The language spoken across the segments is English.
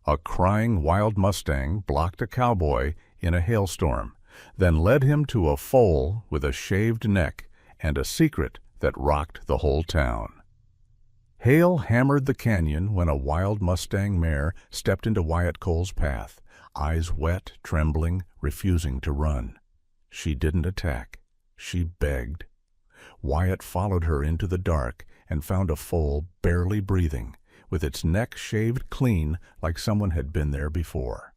A crying wild mustang blocked a cowboy in a hailstorm, then led him to a foal with a shaved neck and a secret that rocked the whole town. Hail hammered the canyon when a wild mustang mare stepped into Wyatt Cole's path, eyes wet, trembling, refusing to run. She didn't attack. She begged. Wyatt followed her into the dark and found a foal barely breathing, with its neck shaved clean like someone had been there before.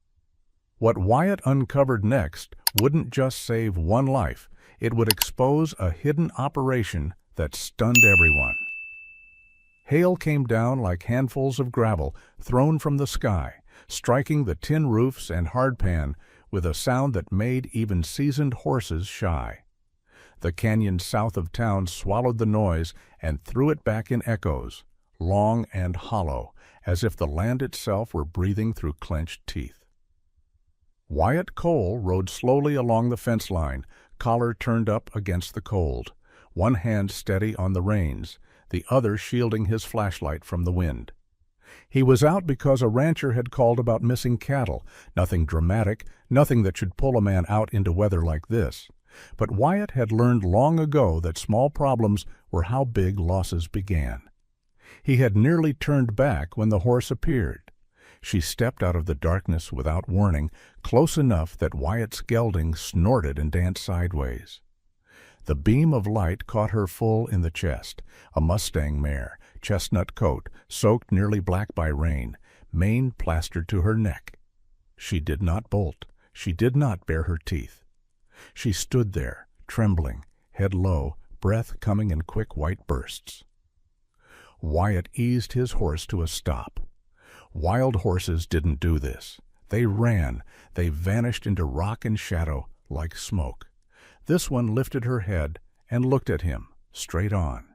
What Wyatt uncovered next wouldn't just save one life, it would expose a hidden operation that stunned everyone. Hail came down like handfuls of gravel thrown from the sky, striking the tin roofs and hardpan with a sound that made even seasoned horses shy. The canyon south of town swallowed the noise and threw it back in echoes, long and hollow, as if the land itself were breathing through clenched teeth. Wyatt Cole rode slowly along the fence line, collar turned up against the cold, one hand steady on the reins, the other shielding his flashlight from the wind. He was out because a rancher had called about missing cattle, nothing dramatic, nothing that should pull a man out into weather like this. But Wyatt had learned long ago that small problems were how big losses began. He had nearly turned back when the horse appeared. She stepped out of the darkness without warning, close enough that Wyatt's gelding snorted and danced sideways. The beam of light caught her full in the chest, a mustang mare, chestnut coat, soaked nearly black by rain, mane plastered to her neck. She did not bolt. She did not bare her teeth. She stood there, trembling, head low, breath coming in quick white bursts. Wyatt eased his horse to a stop. Wild horses didn't do this. They ran. They vanished into rock and shadow like smoke. This one lifted her head and looked at him, straight on,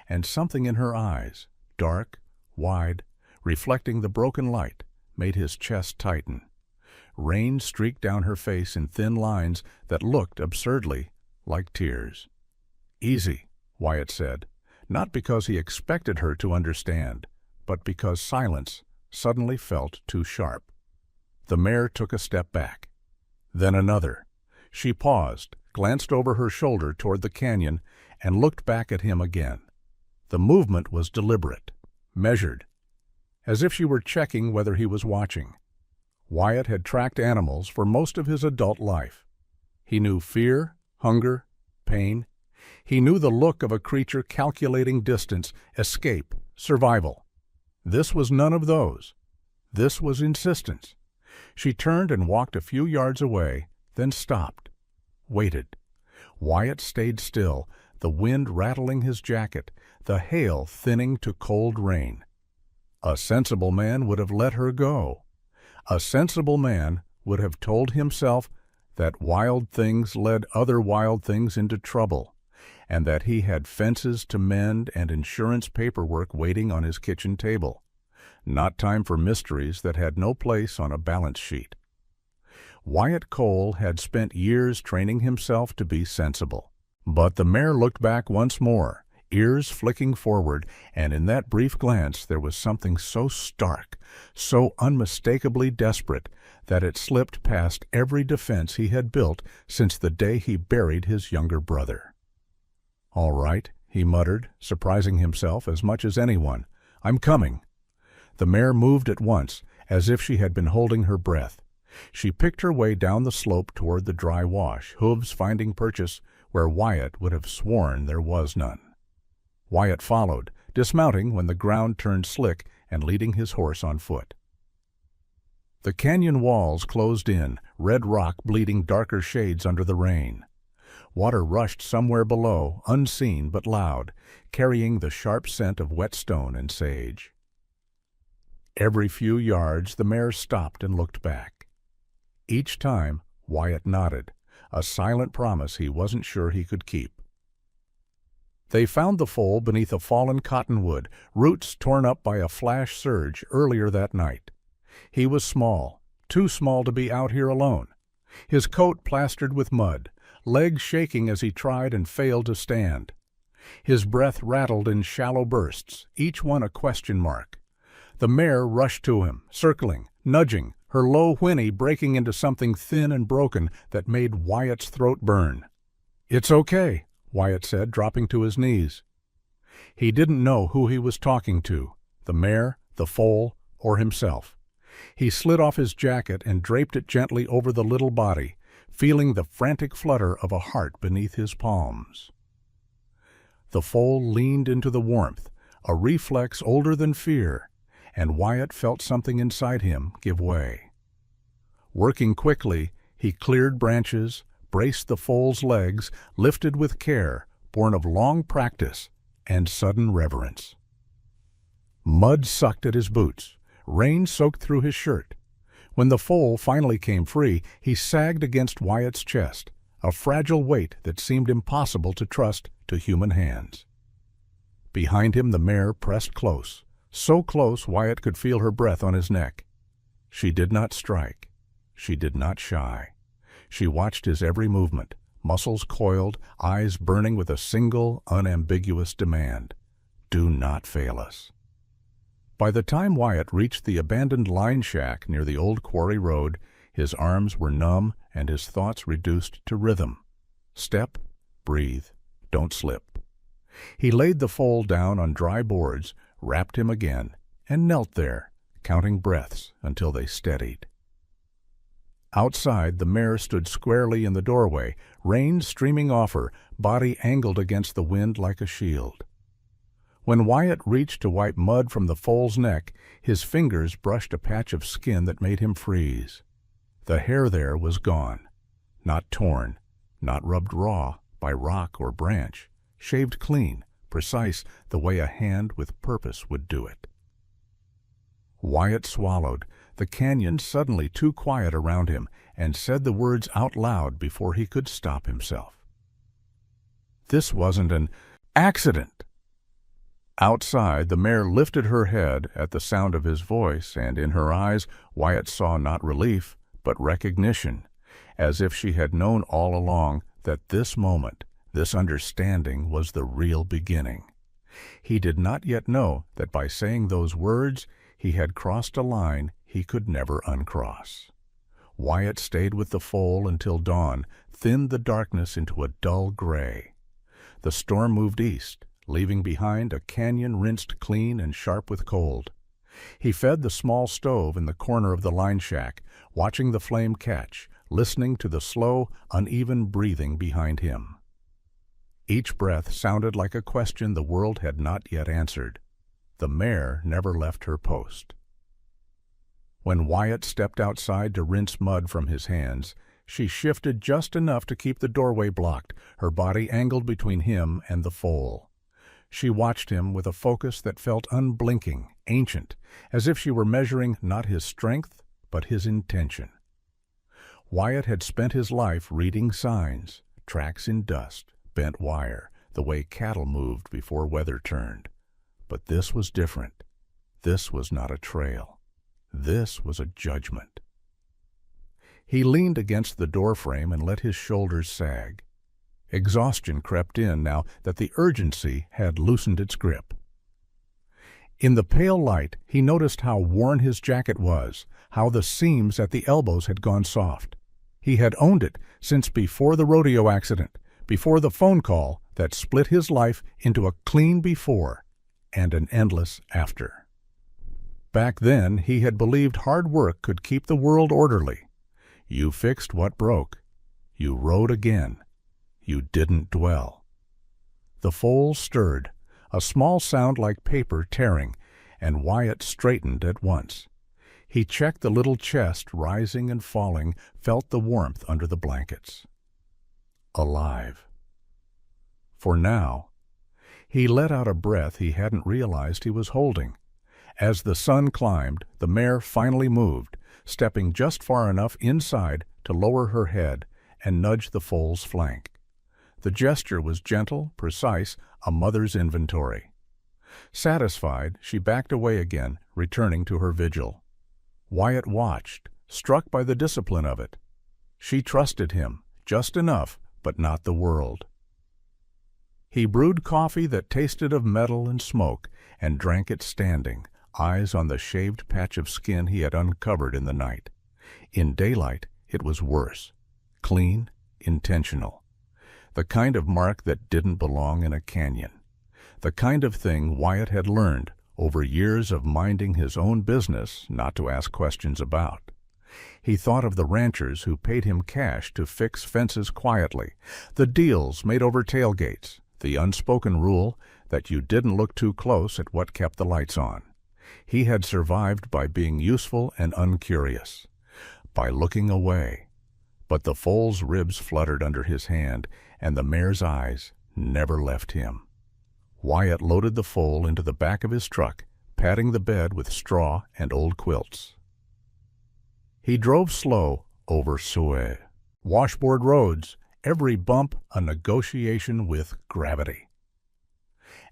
and something in her eyes, dark, wide, reflecting the broken light, made his chest tighten. Rain streaked down her face in thin lines that looked absurdly like tears. "Easy," Wyatt said, not because he expected her to understand, but because silence suddenly felt too sharp. The mare took a step back, then another. She paused, glanced over her shoulder toward the canyon, and looked back at him again. The movement was deliberate, measured, as if she were checking whether he was watching. Wyatt had tracked animals for most of his adult life. He knew fear, hunger, pain. He knew the look of a creature calculating distance, escape, survival. This was none of those. This was insistence. She turned and walked a few yards away, then stopped, waited. Wyatt stayed still, the wind rattling his jacket, the hail thinning to cold rain. A sensible man would have let her go. A sensible man would have told himself that wild things led other wild things into trouble, and that he had fences to mend and insurance paperwork waiting on his kitchen table. Not time for mysteries that had no place on a balance sheet. Wyatt Cole had spent years training himself to be sensible. But the mare looked back once more, ears flicking forward, and in that brief glance there was something so stark, so unmistakably desperate, that it slipped past every defense he had built since the day he buried his younger brother. "All right," he muttered, surprising himself as much as anyone. "I'm coming." The mare moved at once, as if she had been holding her breath. She picked her way down the slope toward the dry wash, hooves finding purchase where Wyatt would have sworn there was none. Wyatt followed, dismounting when the ground turned slick and leading his horse on foot. The canyon walls closed in, red rock bleeding darker shades under the rain. Water rushed somewhere below, unseen but loud, carrying the sharp scent of whetstone and sage. Every few yards the mare stopped and looked back. Each time Wyatt nodded, a silent promise he wasn't sure he could keep. They found the foal beneath a fallen cottonwood, roots torn up by a flash surge earlier that night. He was small, too small to be out here alone. His coat plastered with mud, legs shaking as he tried and failed to stand. His breath rattled in shallow bursts, each one a question mark. The mare rushed to him, circling, nudging, her low whinny breaking into something thin and broken that made Wyatt's throat burn. "It's okay," Wyatt said, dropping to his knees. He didn't know who he was talking to, the mare, the foal, or himself. He slid off his jacket and draped it gently over the little body, feeling the frantic flutter of a heart beneath his palms. The foal leaned into the warmth, a reflex older than fear, and Wyatt felt something inside him give way. Working quickly, he cleared branches, braced the foal's legs, lifted with care, born of long practice and sudden reverence. Mud sucked at his boots. Rain soaked through his shirt. When the foal finally came free, he sagged against Wyatt's chest, a fragile weight that seemed impossible to trust to human hands. Behind him the mare pressed close, so close Wyatt could feel her breath on his neck. She did not strike. She did not shy. She watched his every movement, muscles coiled, eyes burning with a single, unambiguous demand. "Do not fail us." By the time Wyatt reached the abandoned line shack near the old quarry road, his arms were numb and his thoughts reduced to rhythm. Step, breathe, don't slip. He laid the foal down on dry boards, wrapped him again, and knelt there, counting breaths until they steadied. Outside, the mare stood squarely in the doorway, reins streaming off her, body angled against the wind like a shield. When Wyatt reached to wipe mud from the foal's neck, his fingers brushed a patch of skin that made him freeze. The hair there was gone, not torn, not rubbed raw by rock or branch, shaved clean, precise, the way a hand with purpose would do it. Wyatt swallowed, the canyon suddenly too quiet around him, and said the words out loud before he could stop himself. This wasn't an accident. Outside, the mare lifted her head at the sound of his voice, and in her eyes Wyatt saw not relief, but recognition, as if she had known all along that this moment, this understanding was the real beginning. He did not yet know that by saying those words he had crossed a line he could never uncross. Wyatt stayed with the foal until dawn thinned the darkness into a dull gray. The storm moved east, leaving behind a canyon rinsed clean and sharp with cold. He fed the small stove in the corner of the line shack, watching the flame catch, listening to the slow, uneven breathing behind him. Each breath sounded like a question the world had not yet answered. The mare never left her post. When Wyatt stepped outside to rinse mud from his hands, she shifted just enough to keep the doorway blocked, her body angled between him and the foal. She watched him with a focus that felt unblinking, ancient, as if she were measuring not his strength, but his intention. Wyatt had spent his life reading signs, tracks in dust, bent wire, the way cattle moved before weather turned. But this was different. This was not a trail. This was a judgment. He leaned against the doorframe and let his shoulders sag. Exhaustion crept in now that the urgency had loosened its grip. In the pale light, he noticed how worn his jacket was, how the seams at the elbows had gone soft. He had owned it since before the rodeo accident, before the phone call that split his life into a clean before and an endless after. Back then, he had believed hard work could keep the world orderly. You fixed what broke. You rode again. You didn't dwell. The foal stirred, a small sound like paper tearing, and Wyatt straightened at once. He checked the little chest rising and falling, felt the warmth under the blankets. Alive. For now, he let out a breath he hadn't realized he was holding. As the sun climbed, the mare finally moved, stepping just far enough inside to lower her head and nudge the foal's flank. The gesture was gentle, precise, a mother's inventory. Satisfied, she backed away again, returning to her vigil. Wyatt watched, struck by the discipline of it. She trusted him, just enough, but not the world. He brewed coffee that tasted of metal and smoke, and drank it standing, eyes on the shaved patch of skin he had uncovered in the night. In daylight, it was worse. Clean, intentional. The kind of mark that didn't belong in a canyon. The kind of thing Wyatt had learned over years of minding his own business not to ask questions about. He thought of the ranchers who paid him cash to fix fences quietly, the deals made over tailgates, the unspoken rule that you didn't look too close at what kept the lights on. He had survived by being useful and uncurious, by looking away. But the foal's ribs fluttered under his hand, and the mare's eyes never left him. Wyatt loaded the foal into the back of his truck, padding the bed with straw and old quilts. He drove slow over Soe. Washboard roads, every bump a negotiation with gravity.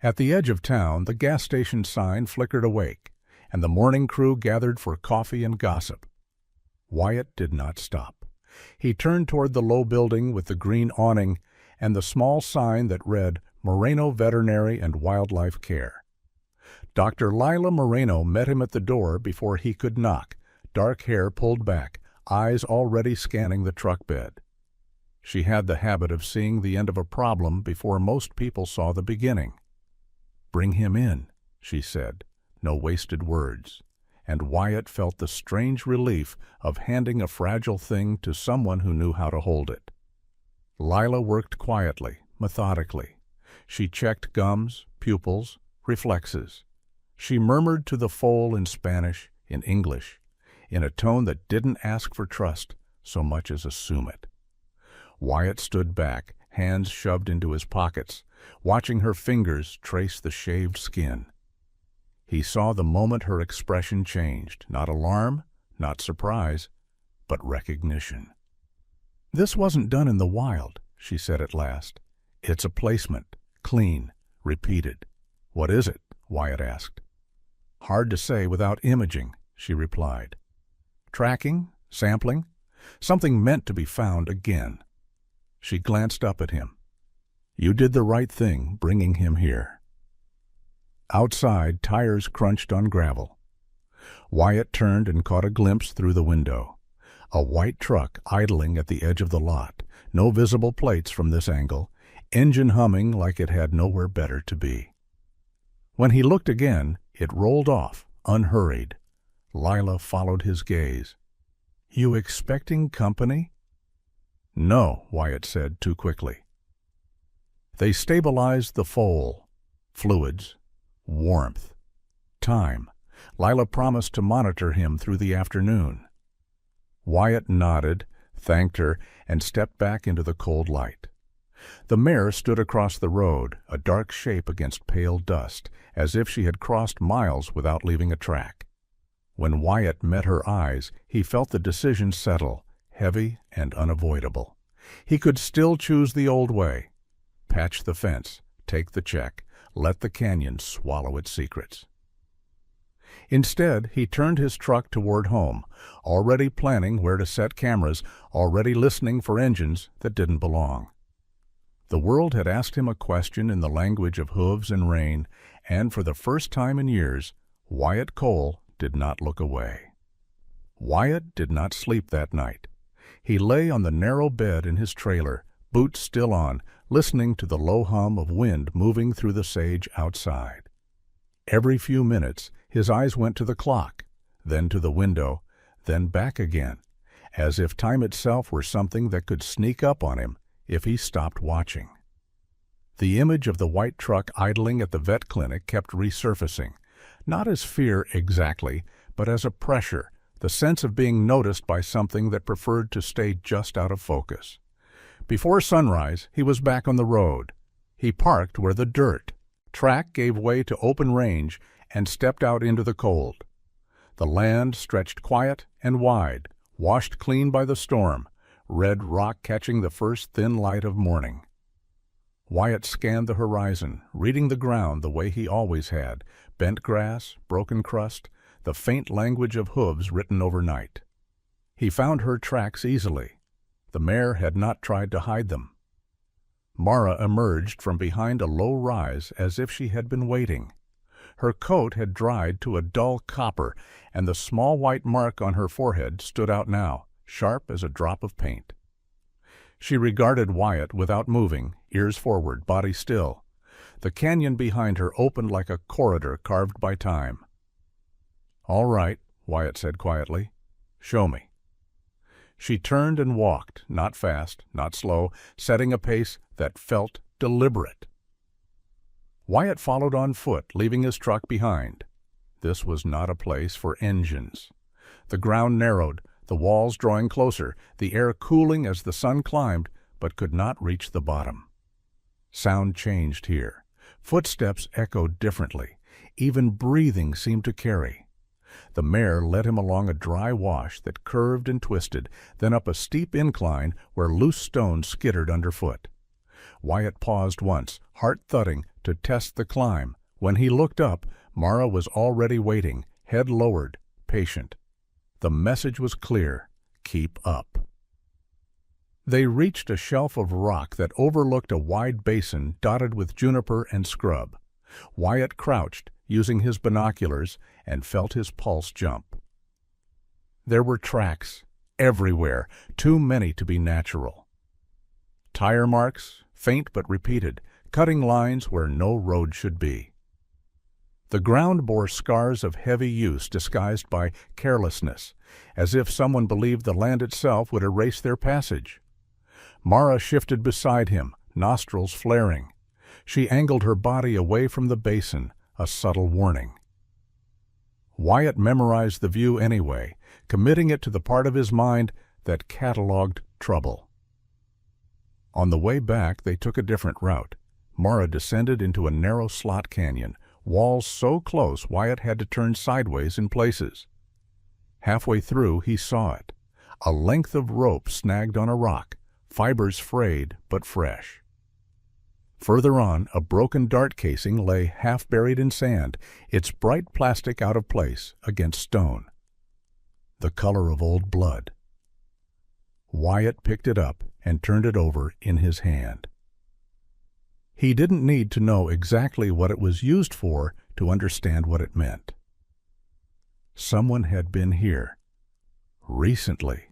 At the edge of town, the gas station sign flickered awake, and the morning crew gathered for coffee and gossip. Wyatt did not stop. He turned toward the low building with the green awning and the small sign that read Moreno Veterinary and Wildlife Care. Dr. Lila Moreno met him at the door before he could knock, dark hair pulled back, eyes already scanning the truck bed. She had the habit of seeing the end of a problem before most people saw the beginning. "Bring him in," she said, no wasted words, and Wyatt felt the strange relief of handing a fragile thing to someone who knew how to hold it. Lila worked quietly, methodically. She checked gums, pupils, reflexes. She murmured to the foal in Spanish, in English, in a tone that didn't ask for trust so much as assume it. Wyatt stood back, hands shoved into his pockets, watching her fingers trace the shaved skin. He saw the moment her expression changed, not alarm, not surprise, but recognition. "This wasn't done in the wild," she said at last. "It's a placement, clean, repeated." "What is it?" Wyatt asked. "Hard to say without imaging," she replied. "Tracking, sampling, something meant to be found again." She glanced up at him. "You did the right thing bringing him here." Outside, tires crunched on gravel. Wyatt turned and caught a glimpse through the window. A white truck idling at the edge of the lot, no visible plates from this angle, engine humming like it had nowhere better to be. When he looked again, it rolled off, unhurried. Lila followed his gaze. "You expecting company?" "No," Wyatt said too quickly. They stabilized the foal. Fluids. Warmth. Time. Lila promised to monitor him through the afternoon. Wyatt nodded, thanked her, and stepped back into the cold light. The mare stood across the road, a dark shape against pale dust, as if she had crossed miles without leaving a track. When Wyatt met her eyes, he felt the decision settle, heavy and unavoidable. He could still choose the old way. Patch the fence, take the check, let the canyon swallow its secrets. Instead, he turned his truck toward home, already planning where to set cameras, already listening for engines that didn't belong. The world had asked him a question in the language of hooves and rain, and for the first time in years, Wyatt Cole did not look away. Wyatt did not sleep that night. He lay on the narrow bed in his trailer, boots still on, listening to the low hum of wind moving through the sage outside. Every few minutes, his eyes went to the clock, then to the window, then back again, as if time itself were something that could sneak up on him if he stopped watching. The image of the white truck idling at the vet clinic kept resurfacing, not as fear exactly, but as a pressure, the sense of being noticed by something that preferred to stay just out of focus. Before sunrise, he was back on the road. He parked where the track gave way to open range and stepped out into the cold. The land stretched quiet and wide, washed clean by the storm, red rock catching the first thin light of morning. Wyatt scanned the horizon, reading the ground the way he always had, bent grass, broken crust, the faint language of hooves written overnight. He found her tracks easily. The mare had not tried to hide them. Mare emerged from behind a low rise as if she had been waiting. Her coat had dried to a dull copper, and the small white mark on her forehead stood out now, sharp as a drop of paint. She regarded Wyatt without moving, ears forward, body still. The canyon behind her opened like a corridor carved by time. "All right," Wyatt said quietly. "Show me." She turned and walked, not fast, not slow, setting a pace that felt deliberate. Wyatt followed on foot, leaving his truck behind. This was not a place for engines. The ground narrowed, the walls drawing closer, the air cooling as the sun climbed, but could not reach the bottom. Sound changed here. Footsteps echoed differently. Even breathing seemed to carry. The mare led him along a dry wash that curved and twisted, then up a steep incline where loose stones skittered underfoot. Wyatt paused once, heart thudding, to test the climb. When he looked up, Mare was already waiting, head lowered, patient. The message was clear: keep up. They reached a shelf of rock that overlooked a wide basin dotted with juniper and scrub. Wyatt crouched, using his binoculars, and felt his pulse jump. There were tracks, everywhere, too many to be natural. Tire marks, faint but repeated, cutting lines where no road should be. The ground bore scars of heavy use disguised by carelessness, as if someone believed the land itself would erase their passage. Mare shifted beside him, nostrils flaring. She angled her body away from the basin, a subtle warning. Wyatt memorized the view anyway, committing it to the part of his mind that catalogued trouble. On the way back, they took a different route. Mare descended into a narrow slot canyon, walls so close Wyatt had to turn sideways in places. Halfway through, he saw it. A length of rope snagged on a rock, fibers frayed but fresh. Further on, a broken dart casing lay half buried in sand, its bright plastic out of place against stone. The color of old blood. Wyatt picked it up and turned it over in his hand. He didn't need to know exactly what it was used for to understand what it meant. Someone had been here. Recently.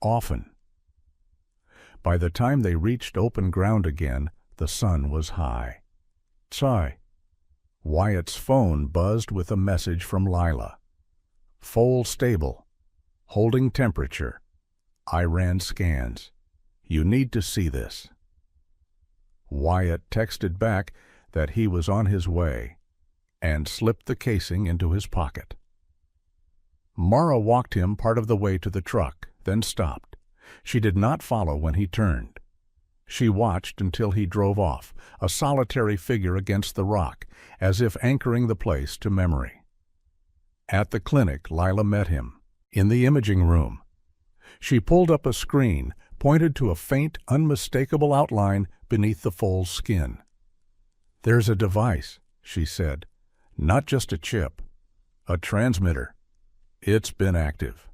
Often. By the time they reached open ground again, the sun was high. Sigh. Wyatt's phone buzzed with a message from Lila. Foal stable. Holding temperature. I ran scans. You need to see this. Wyatt texted back that he was on his way and slipped the casing into his pocket. Mare walked him part of the way to the truck, then stopped. She did not follow when he turned. She watched until he drove off, a solitary figure against the rock, as if anchoring the place to memory. At the clinic, Lila met him, in the imaging room. She pulled up a screen, pointed to a faint, unmistakable outline beneath the foal's skin. "There's a device," she said. "Not just a chip. A transmitter. It's been active."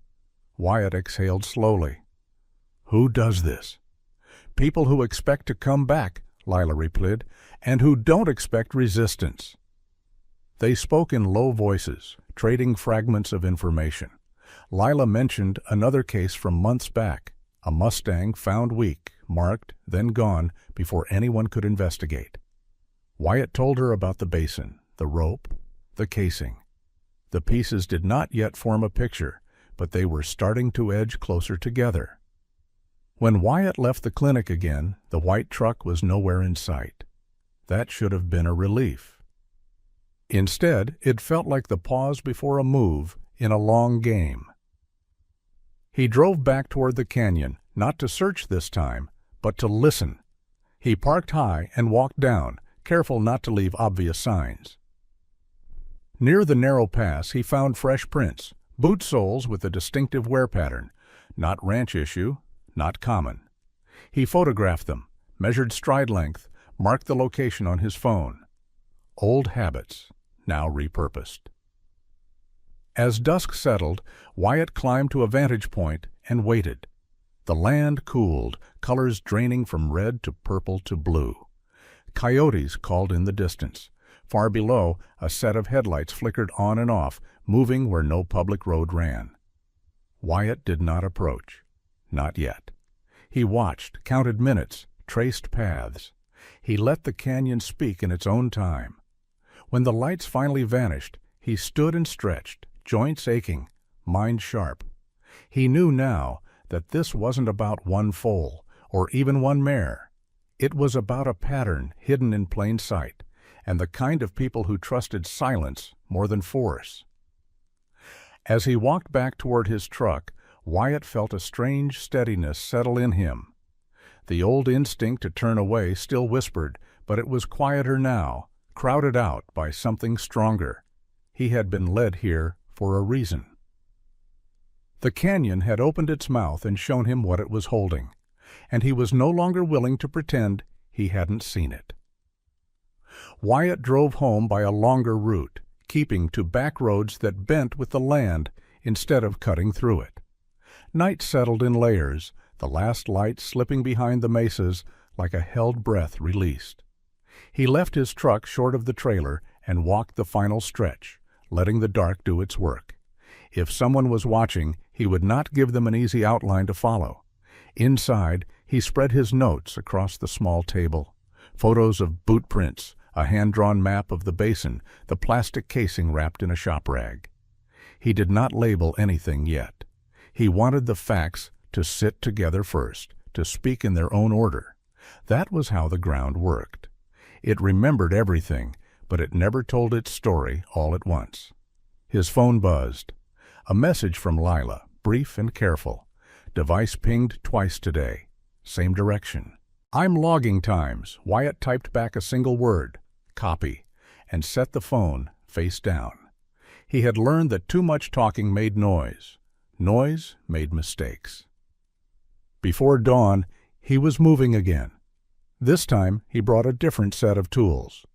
Wyatt exhaled slowly. "Who does this?" "People who expect to come back," Lila replied, "and who don't expect resistance." They spoke in low voices, trading fragments of information. Lila mentioned another case from months back, a Mustang found weak, marked, then gone before anyone could investigate. Wyatt told her about the basin, the rope, the casing. The pieces did not yet form a picture, but they were starting to edge closer together. When Wyatt left the clinic again, the white truck was nowhere in sight. That should have been a relief. Instead, it felt like the pause before a move in a long game. He drove back toward the canyon, not to search this time, but to listen. He parked high and walked down, careful not to leave obvious signs. Near the narrow pass, he found fresh prints, boot soles with a distinctive wear pattern, not ranch issue, not common. He photographed them, measured stride length, marked the location on his phone. Old habits, now repurposed. As dusk settled, Wyatt climbed to a vantage point and waited. The land cooled, colors draining from red to purple to blue. Coyotes called in the distance. Far below, a set of headlights flickered on and off, moving where no public road ran. Wyatt did not approach. Not yet. He watched, counted minutes, traced paths. He let the canyon speak in its own time. When the lights finally vanished, he stood and stretched, joints aching, mind sharp. He knew now that this wasn't about one foal, or even one mare. It was about a pattern hidden in plain sight, and the kind of people who trusted silence more than force. As he walked back toward his truck, Wyatt felt a strange steadiness settle in him. The old instinct to turn away still whispered, but it was quieter now, crowded out by something stronger. He had been led here for a reason. The canyon had opened its mouth and shown him what it was holding, and he was no longer willing to pretend he hadn't seen it. Wyatt drove home by a longer route, keeping to back roads that bent with the land instead of cutting through it. Night settled in layers, the last light slipping behind the mesas like a held breath released. He left his truck short of the trailer and walked the final stretch, letting the dark do its work. If someone was watching, he would not give them an easy outline to follow. Inside, he spread his notes across the small table. Photos of boot prints, a hand-drawn map of the basin, the plastic casing wrapped in a shop rag. He did not label anything yet. He wanted the facts to sit together first, to speak in their own order. That was how the ground worked. It remembered everything, but it never told its story all at once. His phone buzzed. A message from Lila, brief and careful. Device pinged twice today. Same direction. "I'm logging times." Wyatt typed back a single word, "copy," and set the phone face down. He had learned that too much talking made noise. Noise made mistakes. Before dawn, he was moving again. This time, he brought a different set of tools.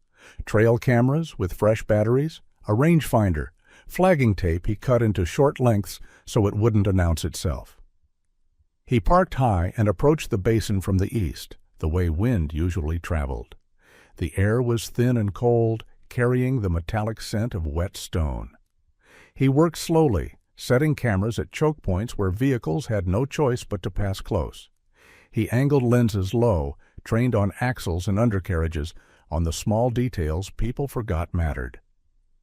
Trail cameras with fresh batteries, a rangefinder, flagging tape he cut into short lengths so it wouldn't announce itself. He parked high and approached the basin from the east, the way wind usually traveled. The air was thin and cold, carrying the metallic scent of wet stone. He worked slowly, setting cameras at choke points where vehicles had no choice but to pass close. He angled lenses low, trained on axles and undercarriages, on the small details people forgot mattered.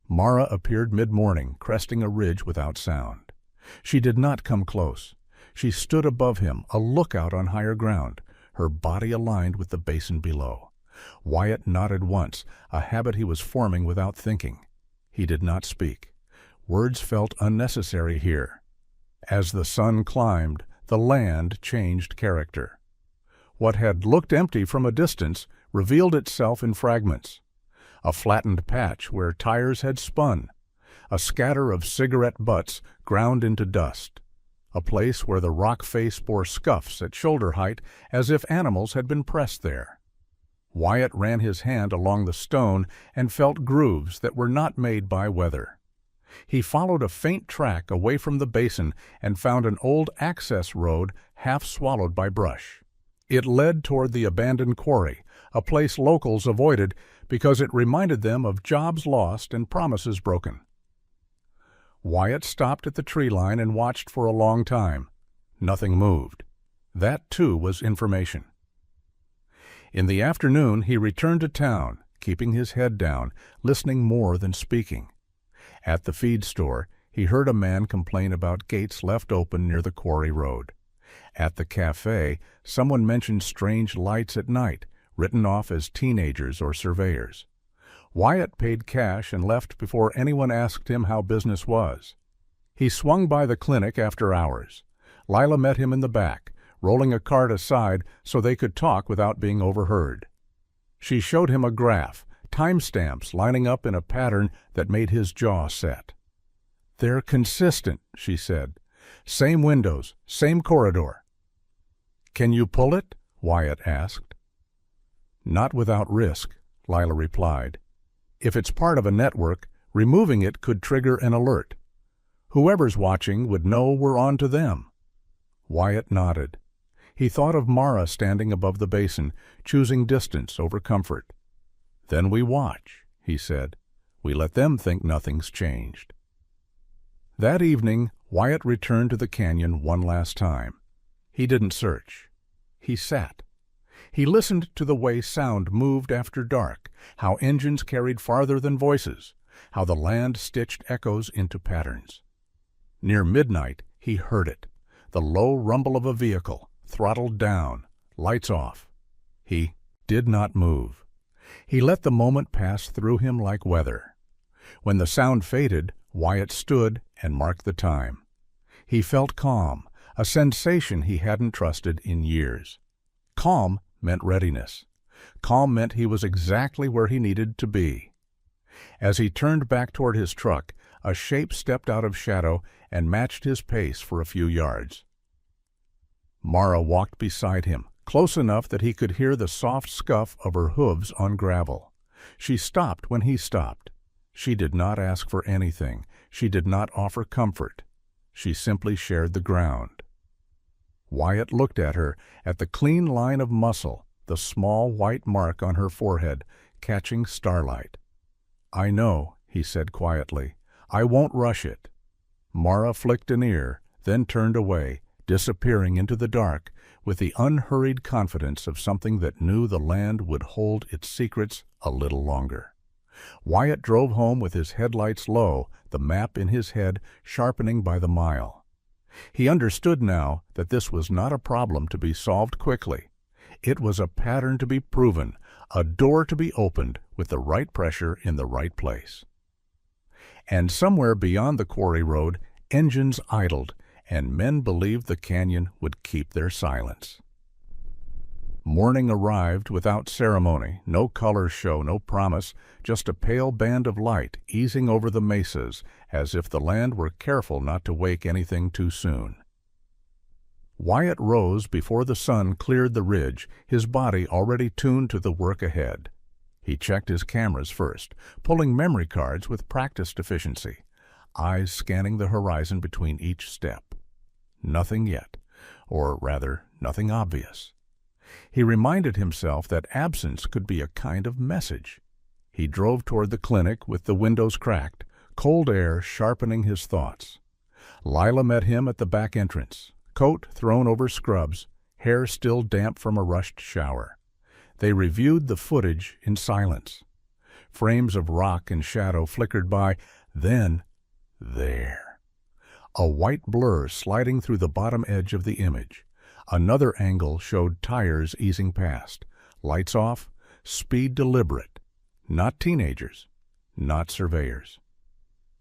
Mare appeared mid-morning, cresting a ridge without sound. She did not come close. She stood above him, a lookout on higher ground, her body aligned with the basin below. Wyatt nodded once, a habit he was forming without thinking. He did not speak. Words felt unnecessary here. As the sun climbed, the land changed character. What had looked empty from a distance revealed itself in fragments. A flattened patch where tires had spun, a scatter of cigarette butts ground into dust, a place where the rock face bore scuffs at shoulder height as if animals had been pressed there. Wyatt ran his hand along the stone and felt grooves that were not made by weather. He followed a faint track away from the basin and found an old access road half swallowed by brush. It led toward the abandoned quarry, a place locals avoided because it reminded them of jobs lost and promises broken. Wyatt stopped at the tree line and watched for a long time. Nothing moved. That, too, was information. In the afternoon, he returned to town, keeping his head down, listening more than speaking. At the feed store, he heard a man complain about gates left open near the quarry road. At the cafe, someone mentioned strange lights at night, written off as teenagers or surveyors. Wyatt paid cash and left before anyone asked him how business was. He swung by the clinic after hours. Lila met him in the back, rolling a cart aside so they could talk without being overheard. She showed him a graph, timestamps lining up in a pattern that made his jaw set. "They're consistent," she said. "Same windows, same corridor." "Can you pull it?" Wyatt asked. "Not without risk," Lila replied. "If it's part of a network, removing it could trigger an alert. Whoever's watching would know we're on to them." Wyatt nodded. He thought of Mare standing above the basin, choosing distance over comfort. "Then we watch," he said. "We let them think nothing's changed." That evening, Wyatt returned to the canyon one last time. He didn't search. He sat. He listened to the way sound moved after dark, how engines carried farther than voices, how the land stitched echoes into patterns. Near midnight, he heard it, the low rumble of a vehicle, throttled down, lights off. He did not move. He let the moment pass through him like weather. When the sound faded, Wyatt stood and marked the time. He felt calm, a sensation he hadn't trusted in years. Calm meant readiness. Calm meant he was exactly where he needed to be. As he turned back toward his truck, a shape stepped out of shadow and matched his pace for a few yards. Mare walked beside him, close enough that he could hear the soft scuff of her hooves on gravel. She stopped when he stopped. She did not ask for anything. She did not offer comfort. She simply shared the ground. Wyatt looked at her, at the clean line of muscle, the small white mark on her forehead, catching starlight. "I know," he said quietly. "I won't rush it." Mare flicked an ear, then turned away, disappearing into the dark, with the unhurried confidence of something that knew the land would hold its secrets a little longer. Wyatt drove home with his headlights low, the map in his head sharpening by the mile. He understood now that this was not a problem to be solved quickly. It was a pattern to be proven, a door to be opened with the right pressure in the right place. And somewhere beyond the quarry road, engines idled, and men believed the canyon would keep their silence. Morning arrived without ceremony, no color show, no promise, just a pale band of light easing over the mesas, as if the land were careful not to wake anything too soon. Wyatt rose before the sun cleared the ridge, his body already tuned to the work ahead. He checked his cameras first, pulling memory cards with practiced efficiency, eyes scanning the horizon between each step. Nothing yet, or rather, nothing obvious. He reminded himself that absence could be a kind of message. He drove toward the clinic with the windows cracked, cold air sharpening his thoughts. Lila met him at the back entrance, coat thrown over scrubs, hair still damp from a rushed shower. They reviewed the footage in silence. Frames of rock and shadow flickered by, then, there. A white blur sliding through the bottom edge of the image. Another angle showed tires easing past. Lights off, speed deliberate. Not teenagers, not surveyors.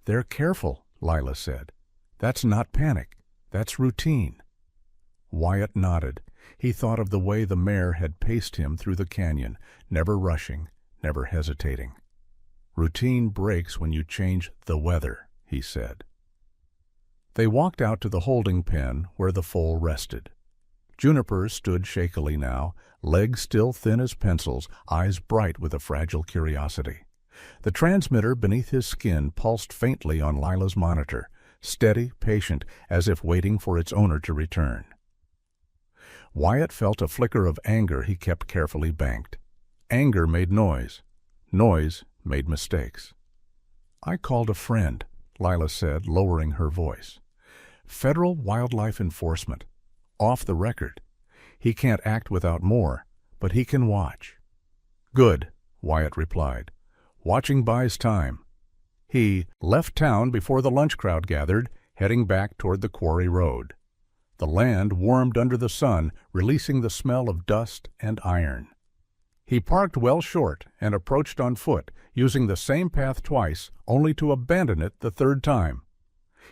"They're careful," Lila said. "That's not panic. That's routine." Wyatt nodded. He thought of the way the mare had paced him through the canyon, never rushing, never hesitating. "Routine breaks when you change the weather," he said. They walked out to the holding pen where the foal rested. Juniper stood shakily now, legs still thin as pencils, eyes bright with a fragile curiosity. The transmitter beneath his skin pulsed faintly on Lila's monitor, steady, patient, as if waiting for its owner to return. Wyatt felt a flicker of anger he kept carefully banked. Anger made noise. Noise made mistakes. "I called a friend," Lila said, lowering her voice. "Federal Wildlife Enforcement. Off the record. He can't act without more, but he can watch." "Good," Wyatt replied. "Watching buys time." He left town before the lunch crowd gathered, heading back toward the quarry road. The land warmed under the sun, releasing the smell of dust and iron. He parked well short and approached on foot, using the same path twice, only to abandon it the third time.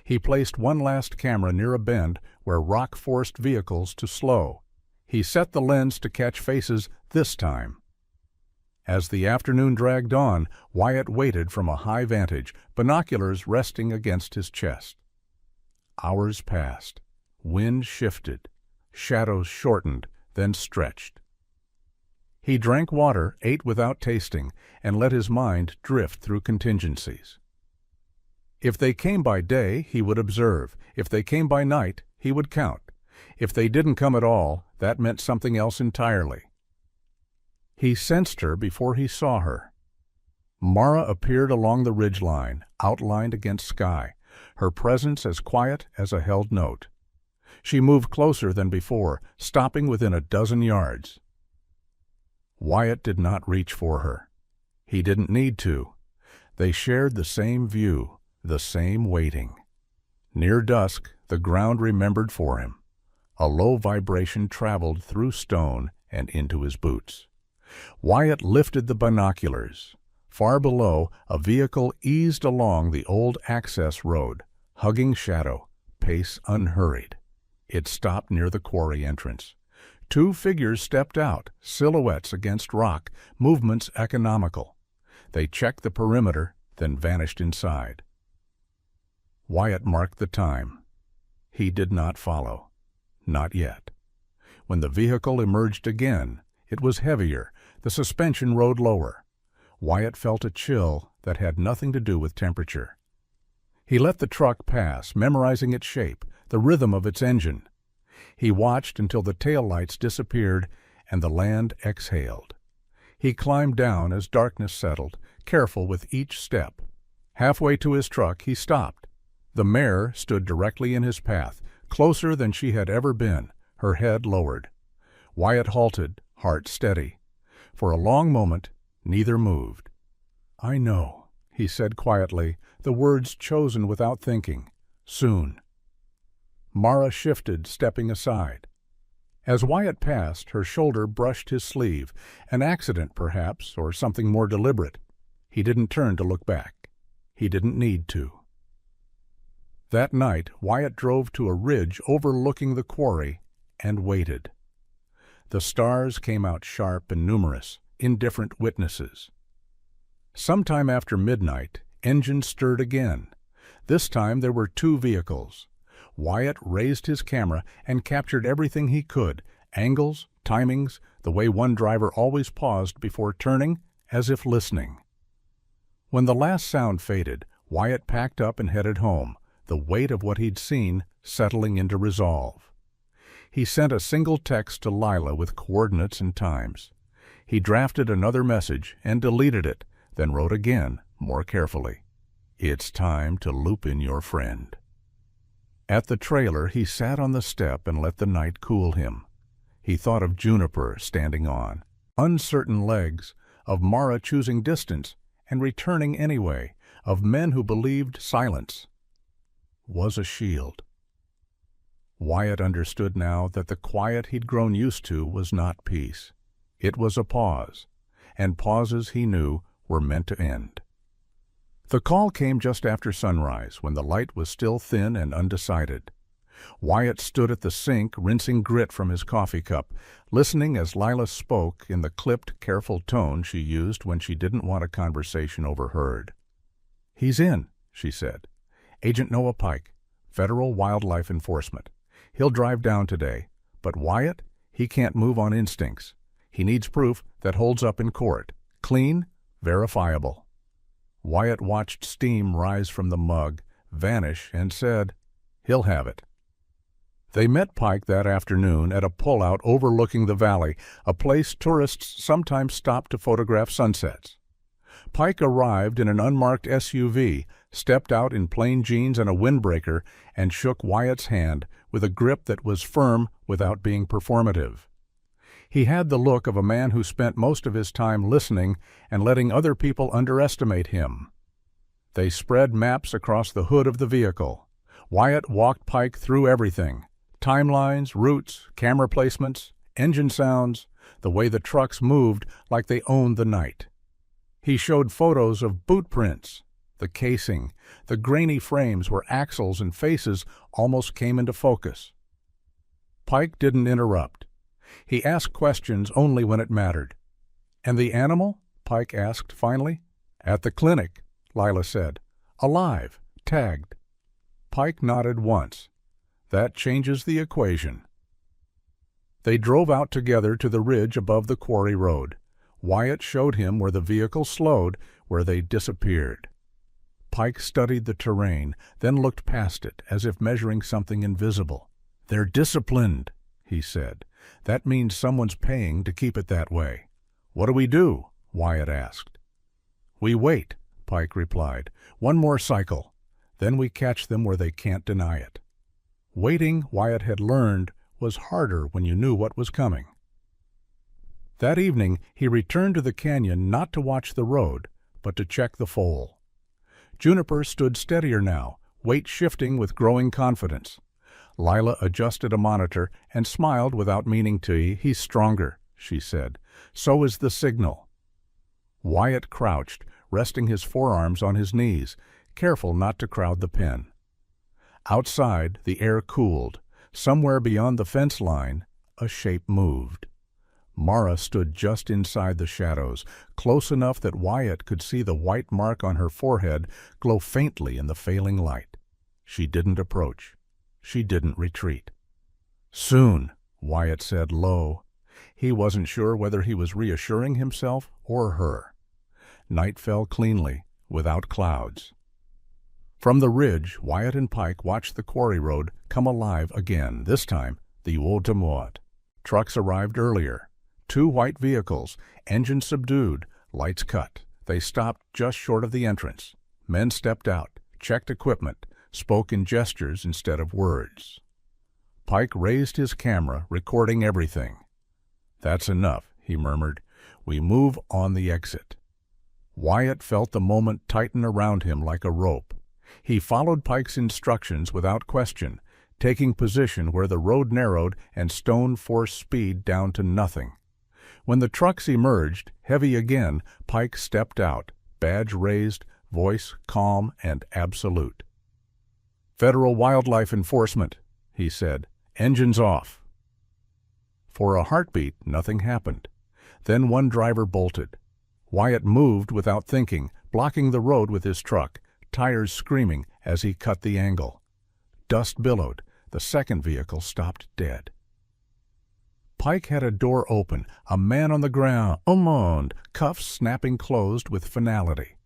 He placed one last camera near a bend where rock forced vehicles to slow. He set the lens to catch faces this time. As the afternoon dragged on, Wyatt waited from a high vantage, binoculars resting against his chest. Hours passed. Wind shifted. Shadows shortened, then stretched. He drank water, ate without tasting, and let his mind drift through contingencies. If they came by day, he would observe. If they came by night, he would count. If they didn't come at all, that meant something else entirely. He sensed her before he saw her. Mara appeared along the ridgeline, outlined against sky, her presence as quiet as a held note. She moved closer than before, stopping within a dozen yards. Wyatt did not reach for her. He didn't need to. They shared the same view, the same waiting. Near dusk, the ground remembered for him. A low vibration traveled through stone and into his boots. Wyatt lifted the binoculars. Far below, a vehicle eased along the old access road, hugging shadow, pace unhurried. It stopped near the quarry entrance. Two figures stepped out, silhouettes against rock, movements economical. They checked the perimeter, then vanished inside. Wyatt marked the time. He did not follow. Not yet. When the vehicle emerged again, it was heavier, the suspension rode lower. Wyatt felt a chill that had nothing to do with temperature. He let the truck pass, memorizing its shape, the rhythm of its engine. He watched until the taillights disappeared and the land exhaled. He climbed down as darkness settled, careful with each step. Halfway to his truck, he stopped. The mare stood directly in his path, closer than she had ever been, her head lowered. Wyatt halted, heart steady. For a long moment, neither moved. "I know," he said quietly, the words chosen without thinking. "Soon." Mara shifted, stepping aside. As Wyatt passed, her shoulder brushed his sleeve, an accident perhaps, or something more deliberate. He didn't turn to look back. He didn't need to. That night, Wyatt drove to a ridge overlooking the quarry and waited. The stars came out sharp and numerous, indifferent witnesses. Sometime after midnight, engines stirred again. This time there were two vehicles. Wyatt raised his camera and captured everything he could, angles, timings, the way one driver always paused before turning, as if listening. When the last sound faded, Wyatt packed up and headed home, the weight of what he'd seen settling into resolve. He sent a single text to Lila with coordinates and times. He drafted another message and deleted it, then wrote again, more carefully. "It's time to loop in your friend." At the trailer, he sat on the step and let the night cool him. He thought of Juniper standing on, uncertain legs, of Mara choosing distance and returning anyway, of men who believed silence was a shield. Wyatt understood now that the quiet he'd grown used to was not peace. It was a pause, and pauses, he knew, were meant to end. The call came just after sunrise, when the light was still thin and undecided. Wyatt stood at the sink, rinsing grit from his coffee cup, listening as Lila spoke in the clipped, careful tone she used when she didn't want a conversation overheard. "He's in," she said. "Agent Noah Pike, Federal Wildlife Enforcement. He'll drive down today. But Wyatt, he can't move on instincts. He needs proof that holds up in court. Clean, verifiable." Wyatt watched steam rise from the mug, vanish, and said, "He'll have it." They met Pike that afternoon at a pullout overlooking the valley, a place tourists sometimes stopped to photograph sunsets. Pike arrived in an unmarked SUV, stepped out in plain jeans and a windbreaker, and shook Wyatt's hand with a grip that was firm without being performative. He had the look of a man who spent most of his time listening and letting other people underestimate him. They spread maps across the hood of the vehicle. Wyatt walked Pike through everything: timelines, routes, camera placements, engine sounds, the way the trucks moved like they owned the night. He showed photos of boot prints, the casing, the grainy frames where axles and faces almost came into focus. Pike didn't interrupt. He asked questions only when it mattered. "And the animal?" Pike asked finally. "At the clinic," Lila said. "Alive, tagged." Pike nodded once. "That changes the equation." They drove out together to the ridge above the quarry road. Wyatt showed him where the vehicle slowed, where they disappeared. Pike studied the terrain, then looked past it, as if measuring something invisible. "They're disciplined," he said. "That means someone's paying to keep it that way." "What do we do?" Wyatt asked. "We wait," Pike replied. "One more cycle. Then we catch them where they can't deny it." Waiting, Wyatt had learned, was harder when you knew what was coming. That evening, he returned to the canyon not to watch the road, but to check the foal. Juniper stood steadier now, weight shifting with growing confidence. Lila adjusted a monitor and smiled without meaning to. "He's stronger," she said. "So is the signal." Wyatt crouched, resting his forearms on his knees, careful not to crowd the pen. Outside, the air cooled. Somewhere beyond the fence line, a shape moved. Mare stood just inside the shadows, close enough that Wyatt could see the white mark on her forehead glow faintly in the failing light. She didn't approach. She didn't retreat. "Soon," Wyatt said low. He wasn't sure whether he was reassuring himself or her. Night fell cleanly, without clouds. From the ridge, Wyatt and Pike watched the quarry road come alive again, this time the Ultimoat. Trucks arrived earlier. 2 white vehicles, engines subdued, lights cut. They stopped just short of the entrance. Men stepped out, checked equipment, spoke in gestures instead of words. Pike raised his camera, recording everything. "That's enough," he murmured. "We move on the exit." Wyatt felt the moment tighten around him like a rope. He followed Pike's instructions without question, taking position where the road narrowed and stone forced speed down to nothing. When the trucks emerged, heavy again, Pike stepped out, badge raised, voice calm and absolute. "Federal Wildlife Enforcement," he said. "Engines off." For a heartbeat, nothing happened. Then one driver bolted. Wyatt moved without thinking, blocking the road with his truck, tires screaming as he cut the angle. Dust billowed. The second vehicle stopped dead. Pike had a door open, a man on the ground, au monde, cuffs snapping closed with finality.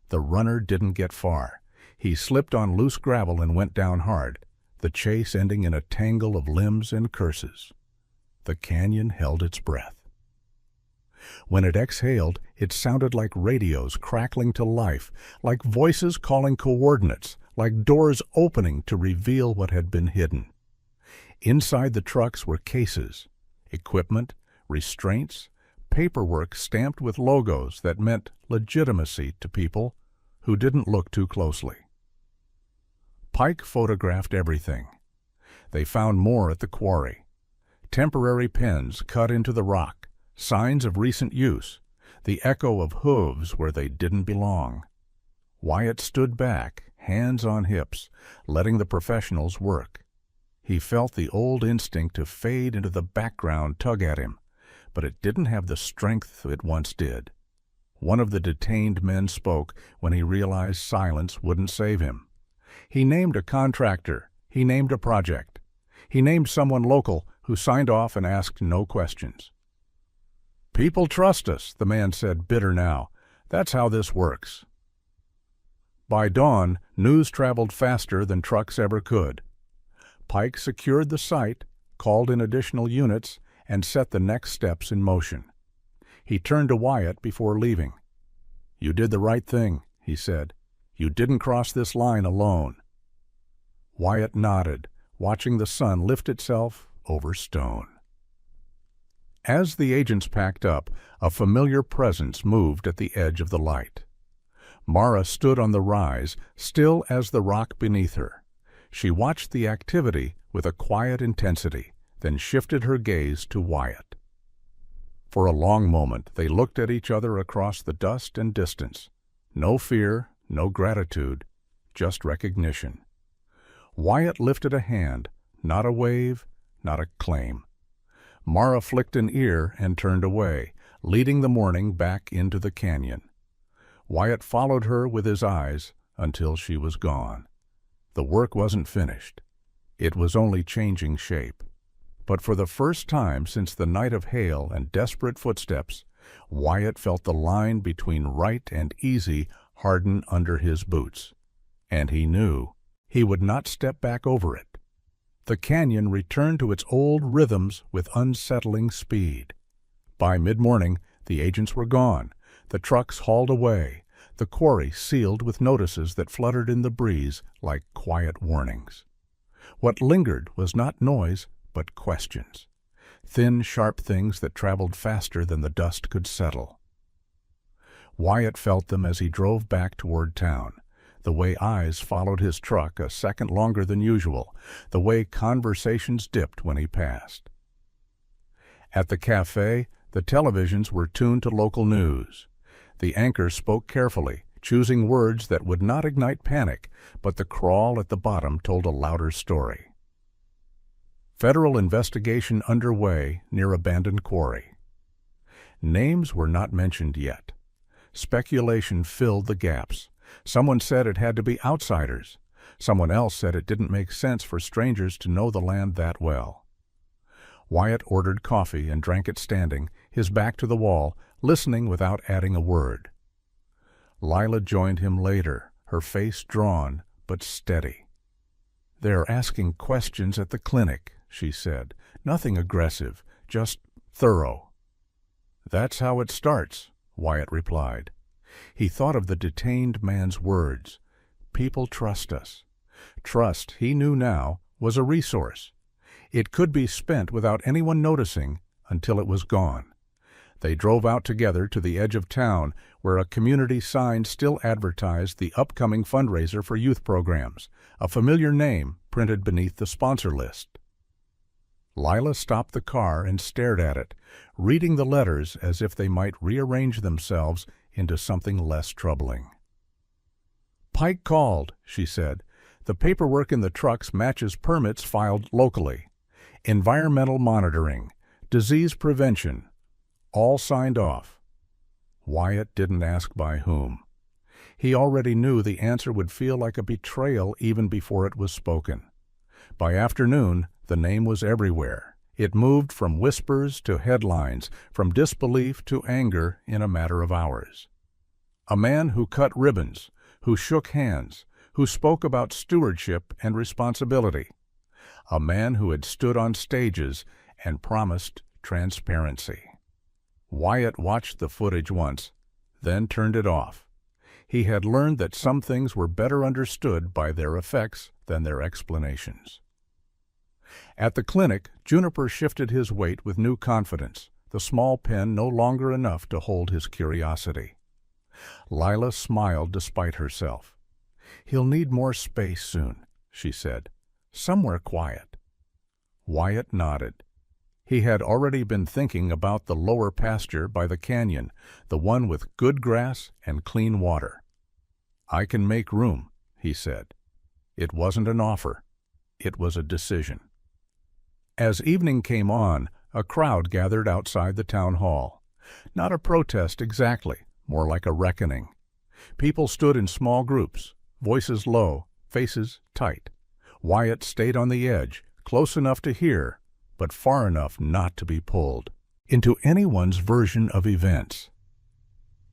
The runner didn't get far. He slipped on loose gravel and went down hard, the chase ending in a tangle of limbs and curses. The canyon held its breath. When it exhaled, it sounded like radios crackling to life, like voices calling coordinates, like doors opening to reveal what had been hidden. Inside the trucks were cases, equipment, restraints, paperwork stamped with logos that meant legitimacy to people who didn't look too closely. Pike photographed everything. They found more at the quarry. Temporary pens cut into the rock, signs of recent use, the echo of hooves where they didn't belong. Wyatt stood back, hands on hips, letting the professionals work. He felt the old instinct to fade into the background tug at him, but it didn't have the strength it once did. One of the detained men spoke when he realized silence wouldn't save him. He named a contractor. He named a project. He named someone local who signed off and asked no questions. "People trust us," the man said, bitter now. "That's how this works." By dawn, news traveled faster than trucks ever could. Pike secured the site, called in additional units, and set the next steps in motion. He turned to Wyatt before leaving. "You did the right thing," he said. "You didn't cross this line alone." Wyatt nodded, watching the sun lift itself over stone. As the agents packed up, a familiar presence moved at the edge of the light. Mare stood on the rise, still as the rock beneath her. She watched the activity with a quiet intensity, then shifted her gaze to Wyatt. For a long moment they looked at each other across the dust and distance. No fear, no gratitude, just recognition. Wyatt lifted a hand, not a wave, not a claim. Mare flicked an ear and turned away, leading the morning back into the canyon. Wyatt followed her with his eyes until she was gone. The work wasn't finished. It was only changing shape. But for the first time since the night of hail and desperate footsteps, Wyatt felt the line between right and easy harden under his boots. And he knew he would not step back over it. The canyon returned to its old rhythms with unsettling speed. By mid-morning, the agents were gone, the trucks hauled away, the quarry sealed with notices that fluttered in the breeze like quiet warnings. What lingered was not noise, but questions. Thin, sharp things that traveled faster than the dust could settle. Wyatt felt them as he drove back toward town, the way eyes followed his truck a second longer than usual, the way conversations dipped when he passed. At the cafe, the televisions were tuned to local news. The anchor spoke carefully, choosing words that would not ignite panic, but the crawl at the bottom told a louder story. Federal investigation underway near abandoned quarry. Names were not mentioned yet. Speculation filled the gaps. Someone said it had to be outsiders. Someone else said it didn't make sense for strangers to know the land that well. Wyatt ordered coffee and drank it standing, his back to the wall, listening without adding a word. Lila joined him later, her face drawn but steady. "They're asking questions at the clinic," she said. "Nothing aggressive, just thorough." "That's how it starts," Wyatt replied. He thought of the detained man's words. People trust us. Trust, he knew now, was a resource. It could be spent without anyone noticing until it was gone. They drove out together to the edge of town, where a community sign still advertised the upcoming fundraiser for youth programs, a familiar name printed beneath the sponsor list. Lila stopped the car and stared at it, reading the letters as if they might rearrange themselves into something less troubling. "Pike called," she said. "The paperwork in the trucks matches permits filed locally. Environmental monitoring, disease prevention, all signed off." Wyatt didn't ask by whom. He already knew the answer would feel like a betrayal even before it was spoken. By afternoon, the name was everywhere. It moved from whispers to headlines, from disbelief to anger in a matter of hours. A man who cut ribbons, who shook hands, who spoke about stewardship and responsibility. A man who had stood on stages and promised transparency. Wyatt watched the footage once, then turned it off. He had learned that some things were better understood by their effects than their explanations. At the clinic, Juniper shifted his weight with new confidence, the small pen no longer enough to hold his curiosity. Lila smiled despite herself. "He'll need more space soon," she said. "Somewhere quiet." Wyatt nodded. He had already been thinking about the lower pasture by the canyon, the one with good grass and clean water. "I can make room," he said. It wasn't an offer. It was a decision. As evening came on, a crowd gathered outside the town hall. Not a protest exactly, more like a reckoning. People stood in small groups, voices low, faces tight. Wyatt stayed on the edge, close enough to hear, but far enough not to be pulled into anyone's version of events.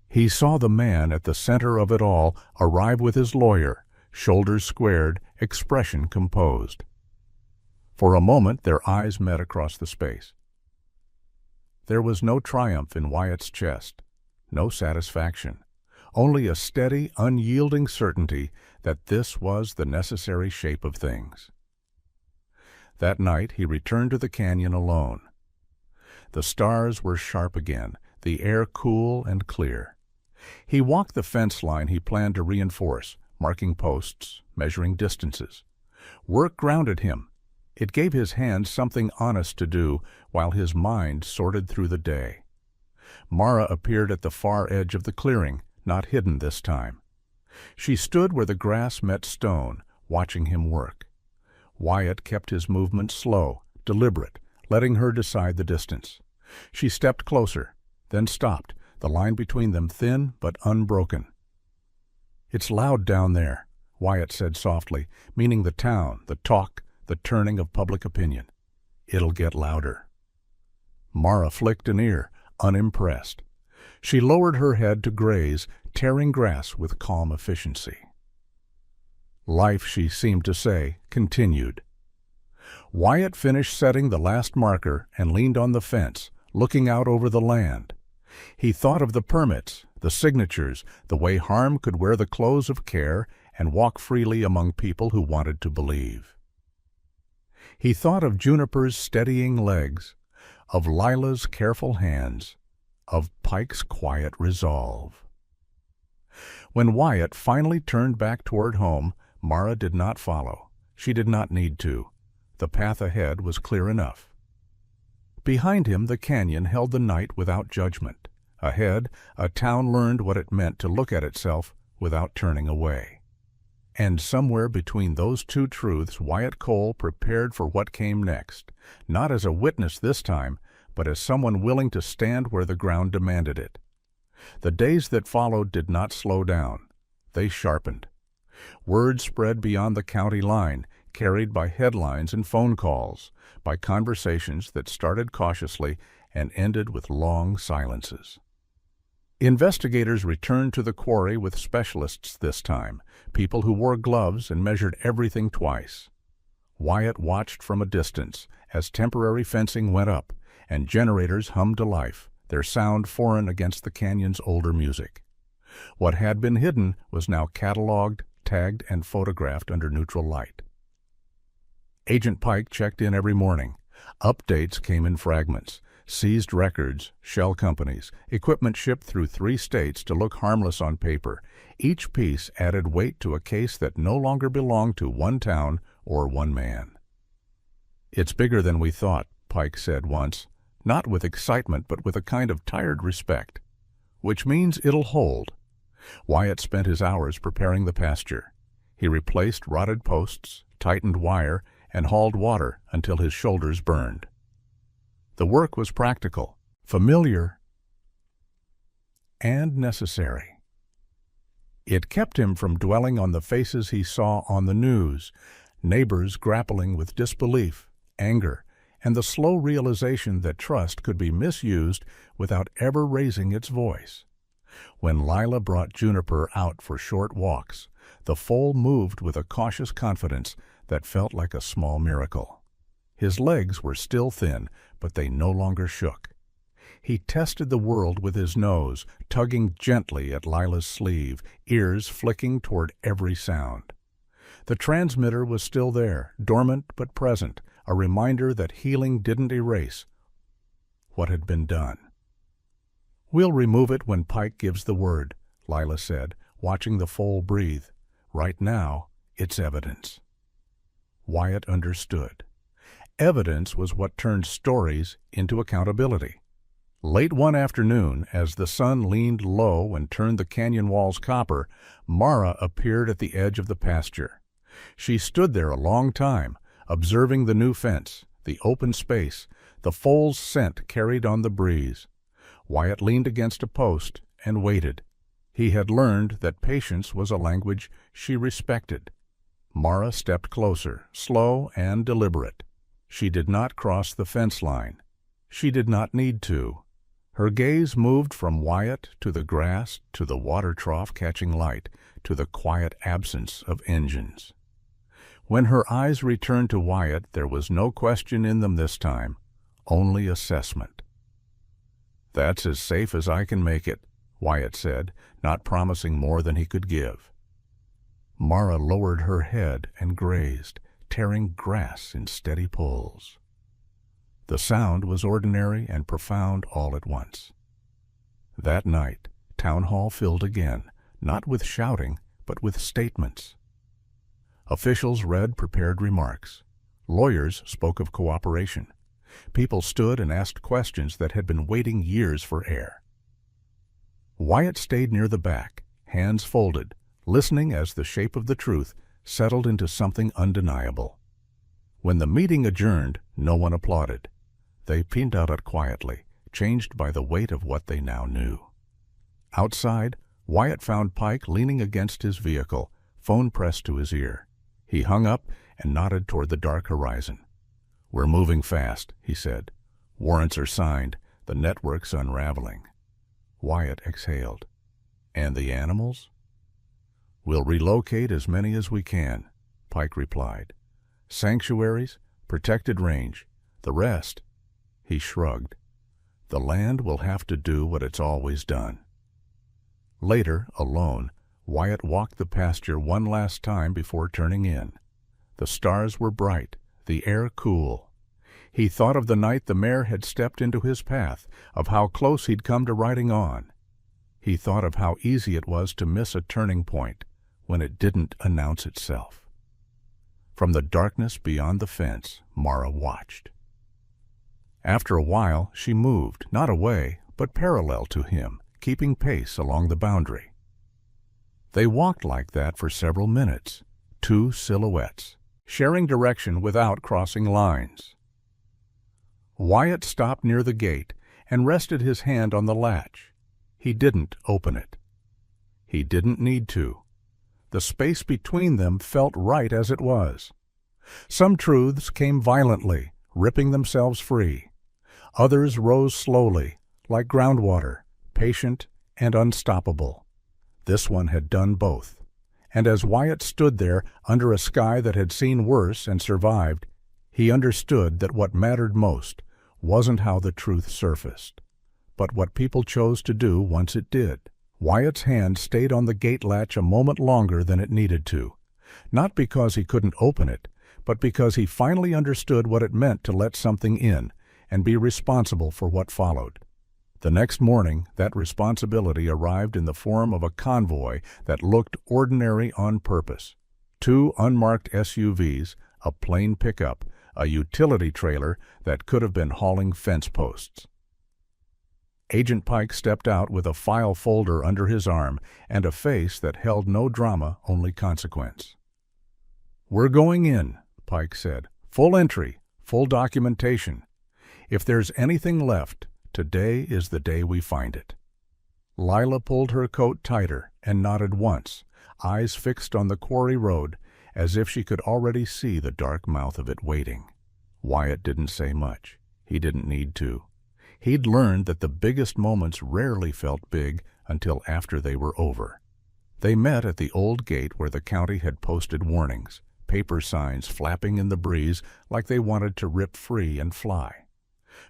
He saw the man at the center of it all arrive with his lawyer, shoulders squared, expression composed. For a moment their eyes met across the space. There was no triumph in Wyatt's chest, no satisfaction, only a steady, unyielding certainty that this was the necessary shape of things. That night he returned to the canyon alone. The stars were sharp again, the air cool and clear. He walked the fence line he planned to reinforce, marking posts, measuring distances. Work grounded him. It gave his hands something honest to do while his mind sorted through the day. Mare appeared at the far edge of the clearing, not hidden this time. She stood where the grass met stone, watching him work. Wyatt kept his movement slow, deliberate, letting her decide the distance. She stepped closer, then stopped, the line between them thin but unbroken. "It's loud down there," Wyatt said softly, meaning the town, the talk, the turning of public opinion. "It'll get louder." Mare flicked an ear, unimpressed. She lowered her head to graze, tearing grass with calm efficiency. Life, she seemed to say, continued. Wyatt finished setting the last marker and leaned on the fence, looking out over the land. He thought of the permits, The signatures, the way harm could wear the clothes of care and walk freely among people who wanted to believe. He thought of Juniper's steadying legs, of Lila's careful hands, of Pike's quiet resolve. When Wyatt finally turned back toward home, Mara did not follow. She did not need to. The path ahead was clear enough. Behind him, the canyon held the night without judgment. Ahead, a town learned what it meant to look at itself without turning away. And somewhere between those two truths, Wyatt Cole prepared for what came next, not as a witness this time, but as someone willing to stand where the ground demanded it. The days that followed did not slow down. They sharpened. Word spread beyond the county line, carried by headlines and phone calls, by conversations that started cautiously and ended with long silences. Investigators returned to the quarry with specialists this time, people who wore gloves and measured everything twice. Wyatt watched from a distance as temporary fencing went up and generators hummed to life, their sound foreign against the canyon's older music. What had been hidden was now cataloged, tagged, and photographed under neutral light. Agent Pike checked in every morning. Updates came in fragments. Seized records, shell companies, equipment shipped through 3 states to look harmless on paper. Each piece added weight to a case that no longer belonged to one town or one man. "It's bigger than we thought," Pike said once, not with excitement but with a kind of tired respect. "Which means it'll hold." Wyatt spent his hours preparing the pasture. He replaced rotted posts, tightened wire, and hauled water until his shoulders burned. The work was practical, familiar, and necessary. It kept him from dwelling on the faces he saw on the news, neighbors grappling with disbelief, anger, and the slow realization that trust could be misused without ever raising its voice. When Lila brought Juniper out for short walks, the foal moved with a cautious confidence that felt like a small miracle. His legs were still thin, but they no longer shook. He tested the world with his nose, tugging gently at Lila's sleeve, ears flicking toward every sound. The transmitter was still there, dormant but present, a reminder that healing didn't erase what had been done. "We'll remove it when Pike gives the word," Lila said, watching the foal breathe. "Right now, it's evidence." Wyatt understood. Evidence was what turned stories into accountability. Late one afternoon, as the sun leaned low and turned the canyon walls copper, Mara appeared at the edge of the pasture. She stood there a long time, observing the new fence, the open space, the foal's scent carried on the breeze. Wyatt leaned against a post and waited. He had learned that patience was a language she respected. Mara stepped closer, slow and deliberate. She did not cross the fence line. She did not need to. Her gaze moved from Wyatt to the grass, to the water trough catching light, to the quiet absence of engines. When her eyes returned to Wyatt, there was no question in them this time, only assessment. "That's as safe as I can make it," Wyatt said, not promising more than he could give. Mara lowered her head and grazed, tearing grass in steady pulls. The sound was ordinary and profound all at once. That night, Town Hall filled again, not with shouting, but with statements. Officials read prepared remarks. Lawyers spoke of cooperation. People stood and asked questions that had been waiting years for air. Wyatt stayed near the back, hands folded, listening as the shape of the truth settled into something undeniable. When the meeting adjourned, no one applauded. They peaned out it quietly, changed by the weight of what they now knew. Outside, Wyatt found Pike leaning against his vehicle, phone pressed to his ear. He hung up and nodded toward the dark horizon. "We're moving fast," he said. "Warrants are signed. The network's unraveling." Wyatt exhaled. "And the animals?" "We'll relocate as many as we can," Pike replied. "Sanctuaries, protected range. The rest," he shrugged, "the land will have to do what it's always done." Later, alone, Wyatt walked the pasture one last time before turning in. The stars were bright, the air cool. He thought of the night the mare had stepped into his path, of how close he'd come to riding on. He thought of how easy it was to miss a turning point when it didn't announce itself. From the darkness beyond the fence, Mare watched. After a while, she moved, not away, but parallel to him, keeping pace along the boundary. They walked like that for several minutes, two silhouettes, sharing direction without crossing lines. Wyatt stopped near the gate and rested his hand on the latch. He didn't open it. He didn't need to. The space between them felt right as it was. Some truths came violently, ripping themselves free. Others rose slowly, like groundwater, patient and unstoppable. This one had done both. And as Wyatt stood there under a sky that had seen worse and survived, he understood that what mattered most wasn't how the truth surfaced, but what people chose to do once it did. Wyatt's hand stayed on the gate latch a moment longer than it needed to, not because he couldn't open it, but because he finally understood what it meant to let something in and be responsible for what followed. The next morning, that responsibility arrived in the form of a convoy that looked ordinary on purpose. Two unmarked SUVs, a plain pickup, a utility trailer that could have been hauling fence posts. Agent Pike stepped out with a file folder under his arm and a face that held no drama, only consequence. "We're going in," Pike said. "Full entry, full documentation. If there's anything left, today is the day we find it." Lila pulled her coat tighter and nodded once, eyes fixed on the quarry road, as if she could already see the dark mouth of it waiting. Wyatt didn't say much. He didn't need to. He'd learned that the biggest moments rarely felt big until after they were over. They met at the old gate where the county had posted warnings, paper signs flapping in the breeze like they wanted to rip free and fly.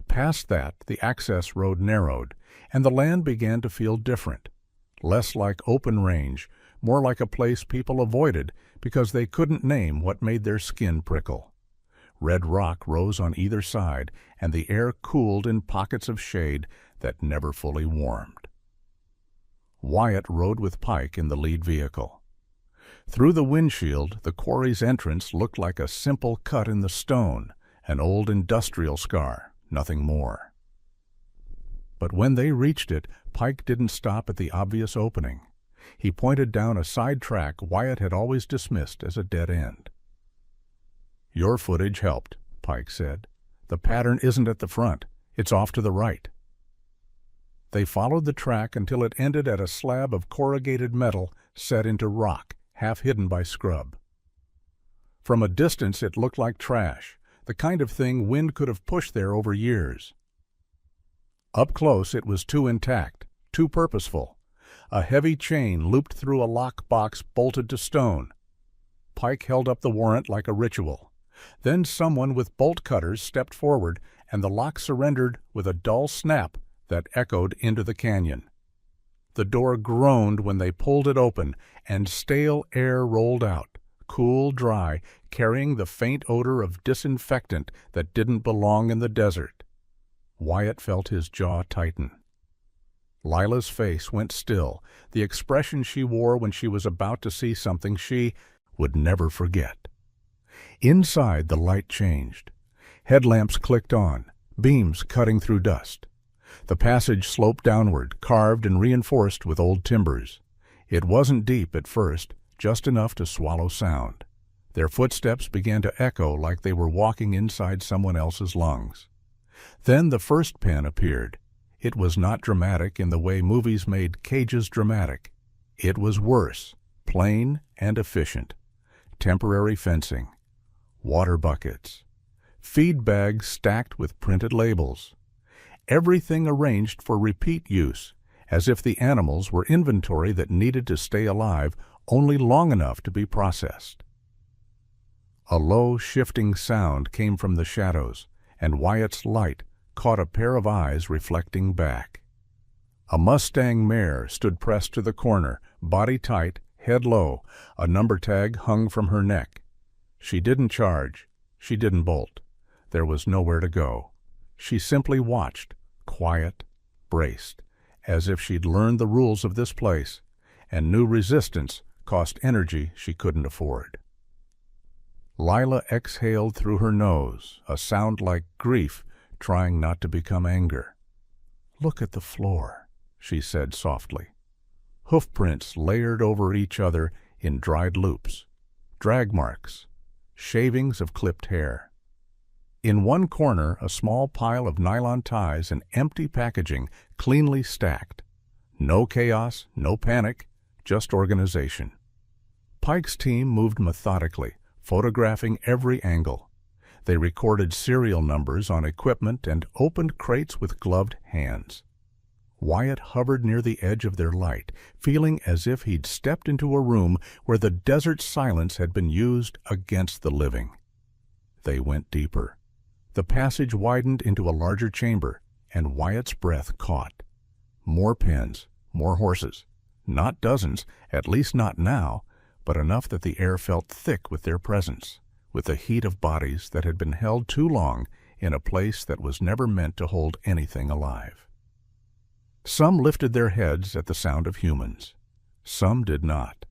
Past that, the access road narrowed, and the land began to feel different. Less like open range, more like a place people avoided because they couldn't name what made their skin prickle. Red rock rose on either side, and the air cooled in pockets of shade that never fully warmed. Wyatt rode with Pike in the lead vehicle. Through the windshield, the quarry's entrance looked like a simple cut in the stone, an old industrial scar, nothing more. But when they reached it, Pike didn't stop at the obvious opening. He pointed down a side track Wyatt had always dismissed as a dead end. "Your footage helped," Pike said. "The pattern isn't at the front. It's off to the right." They followed the track until it ended at a slab of corrugated metal set into rock, half hidden by scrub. From a distance it looked like trash, the kind of thing wind could have pushed there over years. Up close it was too intact, too purposeful. A heavy chain looped through a lock box bolted to stone. Pike held up the warrant like a ritual. Then someone with bolt cutters stepped forward, and the lock surrendered with a dull snap that echoed into the canyon. The door groaned when they pulled it open, and stale air rolled out, cool, dry, carrying the faint odor of disinfectant that didn't belong in the desert. Wyatt felt his jaw tighten. Lila's face went still, the expression she wore when she was about to see something she would never forget. Inside, the light changed. Headlamps clicked on, beams cutting through dust. The passage sloped downward, carved and reinforced with old timbers. It wasn't deep at first, just enough to swallow sound. Their footsteps began to echo like they were walking inside someone else's lungs. Then the first pen appeared. It was not dramatic in the way movies made cages dramatic. It was worse, plain and efficient. Temporary fencing, water buckets, feed bags stacked with printed labels. Everything arranged for repeat use, as if the animals were inventory that needed to stay alive only long enough to be processed. A low, shifting sound came from the shadows, and Wyatt's light caught a pair of eyes reflecting back. A Mustang mare stood pressed to the corner, body tight, head low, a number tag hung from her neck. She didn't charge. She didn't bolt. There was nowhere to go. She simply watched, quiet, braced, as if she'd learned the rules of this place, and knew resistance cost energy she couldn't afford. Lila exhaled through her nose, a sound like grief trying not to become anger. "Look at the floor," she said softly. Hoofprints layered over each other in dried loops, drag marks, shavings of clipped hair. In one corner, a small pile of nylon ties and empty packaging cleanly stacked. No chaos, no panic, just organization. Pike's team moved methodically, photographing every angle. They recorded serial numbers on equipment and opened crates with gloved hands. Wyatt hovered near the edge of their light, feeling as if he'd stepped into a room where the desert silence had been used against the living. They went deeper. The passage widened into a larger chamber, and Wyatt's breath caught. More pens, more horses. Not dozens, at least not now, but enough that the air felt thick with their presence, with the heat of bodies that had been held too long in a place that was never meant to hold anything alive. Some lifted their heads at the sound of humans. Some did not.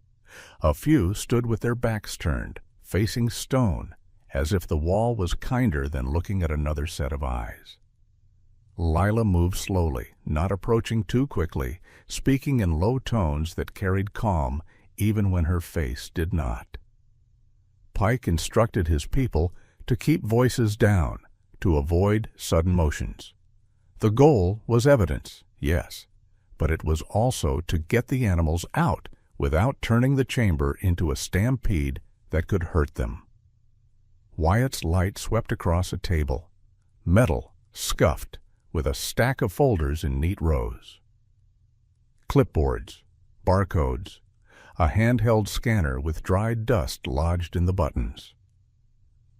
A few stood with their backs turned, facing stone, as if the wall was kinder than looking at another set of eyes. Lila moved slowly, not approaching too quickly, speaking in low tones that carried calm even when her face did not. Pike instructed his people to keep voices down, to avoid sudden motions. The goal was evidence, yes, but it was also to get the animals out without turning the chamber into a stampede that could hurt them. Wyatt's light swept across a table, metal, scuffed, with a stack of folders in neat rows. Clipboards, barcodes, a handheld scanner with dried dust lodged in the buttons.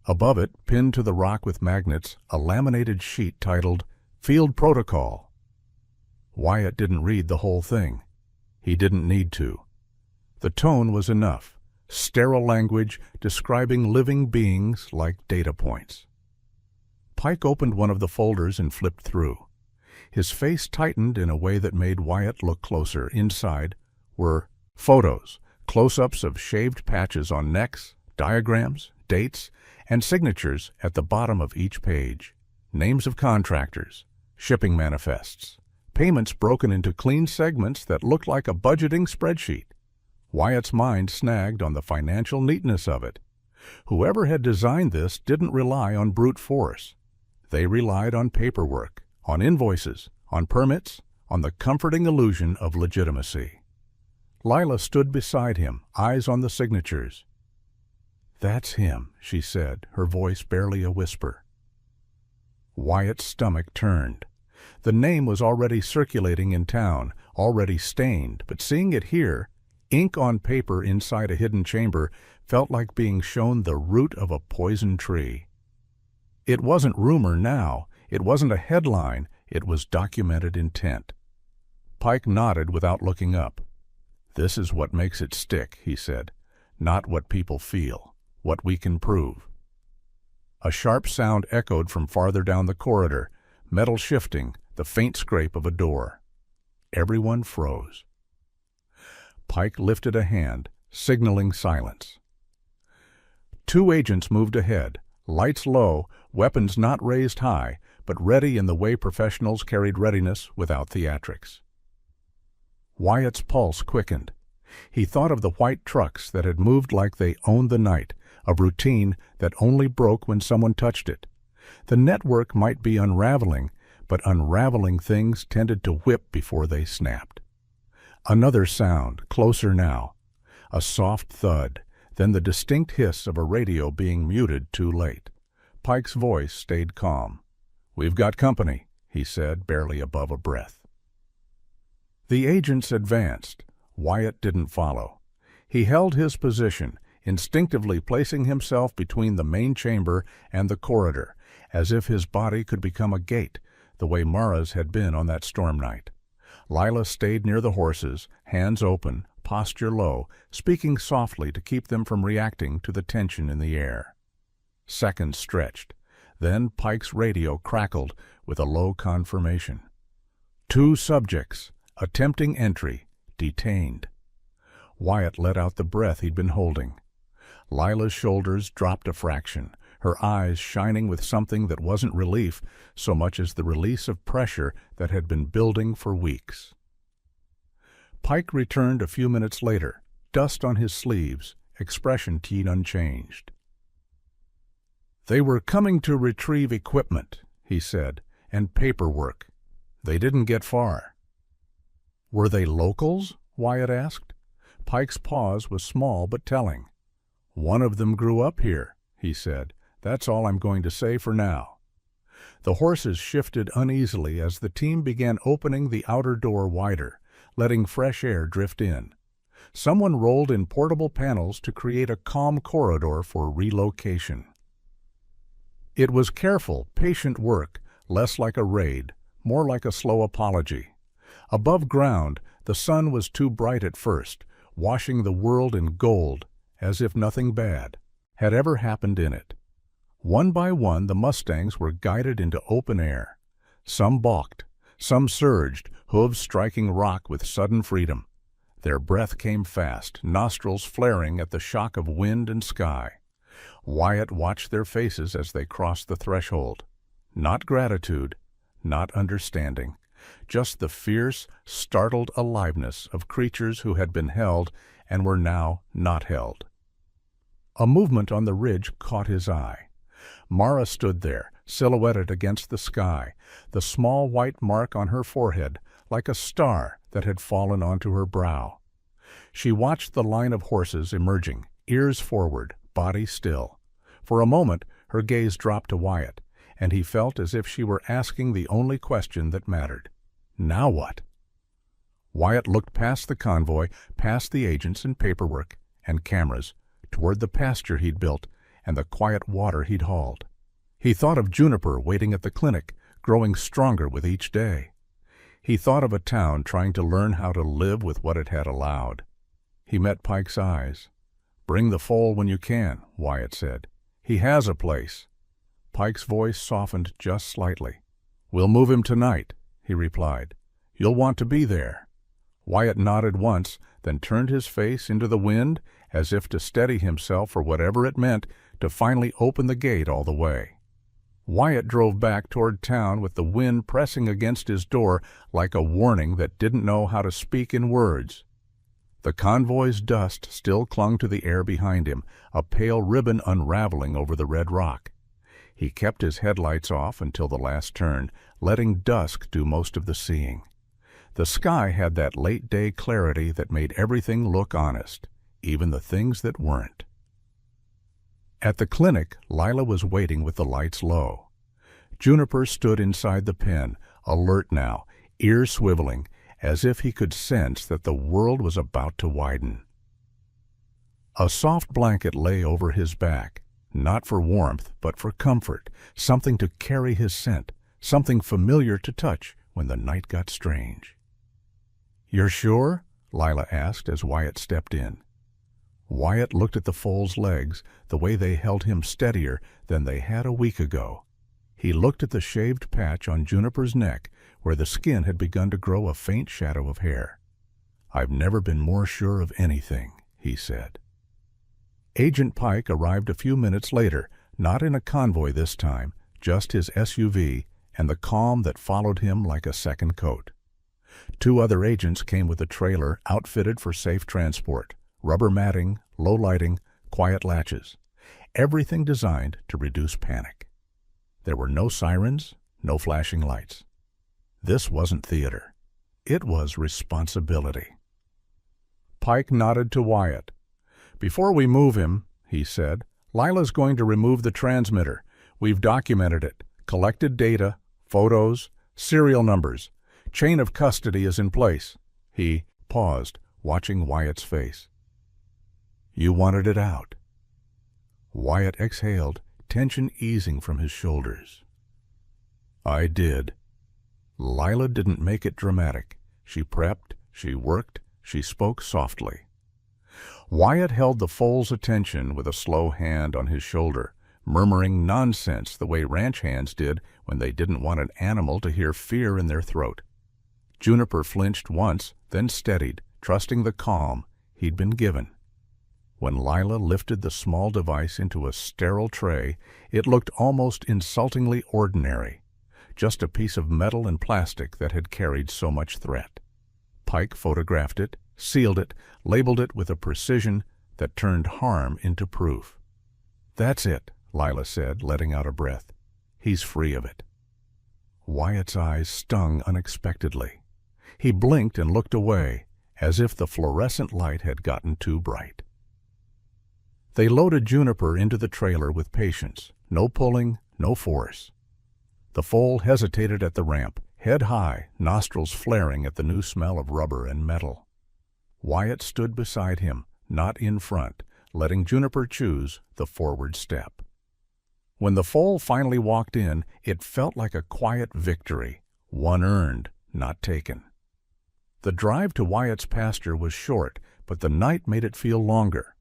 Above it, pinned to the rock with magnets, a laminated sheet titled Field Protocol. Wyatt didn't read the whole thing. He didn't need to. The tone was enough, sterile language describing living beings like data points. Pike opened one of the folders and flipped through. His face tightened in a way that made Wyatt look closer. Inside were photos, close-ups of shaved patches on necks, diagrams, dates, and signatures at the bottom of each page. Names of contractors, shipping manifests, payments broken into clean segments that looked like a budgeting spreadsheet. Wyatt's mind snagged on the financial neatness of it. Whoever had designed this didn't rely on brute force. They relied on paperwork, on invoices, on permits, on the comforting illusion of legitimacy. Lila stood beside him, eyes on the signatures. "That's him," she said, her voice barely a whisper. Wyatt's stomach turned. The name was already circulating in town, already stained, but seeing it here, ink on paper inside a hidden chamber, felt like being shown the root of a poison tree. It wasn't rumor now. It wasn't a headline. It was documented intent. Pike nodded without looking up. "This is what makes it stick," he said. "Not what people feel, what we can prove." A sharp sound echoed from farther down the corridor, metal shifting, the faint scrape of a door. Everyone froze. Pike lifted a hand, signaling silence. Two agents moved ahead, lights low, weapons not raised high, but ready in the way professionals carried readiness without theatrics. Wyatt's pulse quickened. He thought of the white trucks that had moved like they owned the night, a routine that only broke when someone touched it. The network might be unraveling, but unraveling things tended to whip before they snapped. Another sound, closer now. A soft thud, then the distinct hiss of a radio being muted too late. Pike's voice stayed calm. "We've got company," he said, barely above a breath. The agents advanced. Wyatt didn't follow. He held his position, instinctively placing himself between the main chamber and the corridor, as if his body could become a gate, the way Mara's had been on that storm night. Lila stayed near the horses, hands open, posture low, speaking softly to keep them from reacting to the tension in the air. Seconds stretched. Then Pike's radio crackled with a low confirmation. 2 subjects, attempting entry, detained. Wyatt let out the breath he'd been holding. Lila's shoulders dropped a fraction, her eyes shining with something that wasn't relief so much as the release of pressure that had been building for weeks. Pike returned a few minutes later, dust on his sleeves, expression keyed unchanged. "They were coming to retrieve equipment," he said, "and paperwork. They didn't get far." "Were they locals?" Wyatt asked. Pike's pause was small but telling. "One of them grew up here," he said. "That's all I'm going to say for now." The horses shifted uneasily as the team began opening the outer door wider, letting fresh air drift in. Someone rolled in portable panels to create a calm corridor for relocation. It was careful, patient work, less like a raid, more like a slow apology. Above ground, the sun was too bright at first, washing the world in gold, as if nothing bad had ever happened in it. One by one, the mustangs were guided into open air. Some balked, some surged, hooves striking rock with sudden freedom. Their breath came fast, nostrils flaring at the shock of wind and sky. Wyatt watched their faces as they crossed the threshold. Not gratitude, not understanding, just the fierce, startled aliveness of creatures who had been held and were now not held. A movement on the ridge caught his eye. Mare stood there, silhouetted against the sky, the small white mark on her forehead like a star that had fallen onto her brow. She watched the line of horses emerging, ears forward, body still. For a moment, her gaze dropped to Wyatt, and he felt as if she were asking the only question that mattered. Now what? Wyatt looked past the convoy, past the agents and paperwork and cameras, toward the pasture he'd built and the quiet water he'd hauled. He thought of Juniper waiting at the clinic, growing stronger with each day. He thought of a town trying to learn how to live with what it had allowed. He met Pike's eyes. "Bring the foal when you can," Wyatt said. "He has a place." Pike's voice softened just slightly. "We'll move him tonight," he replied. "You'll want to be there." Wyatt nodded once, then turned his face into the wind as if to steady himself for whatever it meant to finally open the gate all the way. Wyatt drove back toward town with the wind pressing against his door like a warning that didn't know how to speak in words. The convoy's dust still clung to the air behind him, a pale ribbon unraveling over the red rock. He kept his headlights off until the last turn, letting dusk do most of the seeing. The sky had that late-day clarity that made everything look honest, even the things that weren't. At the clinic, Lila was waiting with the lights low. Juniper stood inside the pen, alert now, ears swiveling, as if he could sense that the world was about to widen. A soft blanket lay over his back, not for warmth, but for comfort, something to carry his scent, something familiar to touch when the night got strange. "You're sure?" Lila asked as Wyatt stepped in. Wyatt looked at the foal's legs, the way they held him steadier than they had a week ago. He looked at the shaved patch on Juniper's neck, where the skin had begun to grow a faint shadow of hair. "I've never been more sure of anything," he said. Agent Pike arrived a few minutes later, not in a convoy this time, just his SUV and the calm that followed him like a second coat. 2 other agents came with a trailer outfitted for safe transport, rubber matting, low lighting, quiet latches, everything designed to reduce panic. There were no sirens, no flashing lights. This wasn't theater. It was responsibility. Pike nodded to Wyatt. "Before we move him," he said, "Lila's going to remove the transmitter. We've documented it, collected data, photos, serial numbers. Chain of custody is in place." He paused, watching Wyatt's face. "You wanted it out." Wyatt exhaled, tension easing from his shoulders. "I did." Lila didn't make it dramatic. She prepped, she worked, she spoke softly. Wyatt held the foal's attention with a slow hand on his shoulder, murmuring nonsense the way ranch hands did when they didn't want an animal to hear fear in their throat. Juniper flinched once, then steadied, trusting the calm he'd been given. When Lila lifted the small device into a sterile tray, it looked almost insultingly ordinary, just a piece of metal and plastic that had carried so much threat. Pike photographed it, sealed it, labeled it with a precision that turned harm into proof. "That's it," Lila said, letting out a breath. "He's free of it." Wyatt's eyes stung unexpectedly. He blinked and looked away, as if the fluorescent light had gotten too bright. They loaded Juniper into the trailer with patience, no pulling, no force. The foal hesitated at the ramp, head high, nostrils flaring at the new smell of rubber and metal. Wyatt stood beside him, not in front, letting Juniper choose the forward step. When the foal finally walked in, it felt like a quiet victory, one earned, not taken. The drive to Wyatt's pasture was short, but the night made it feel longer.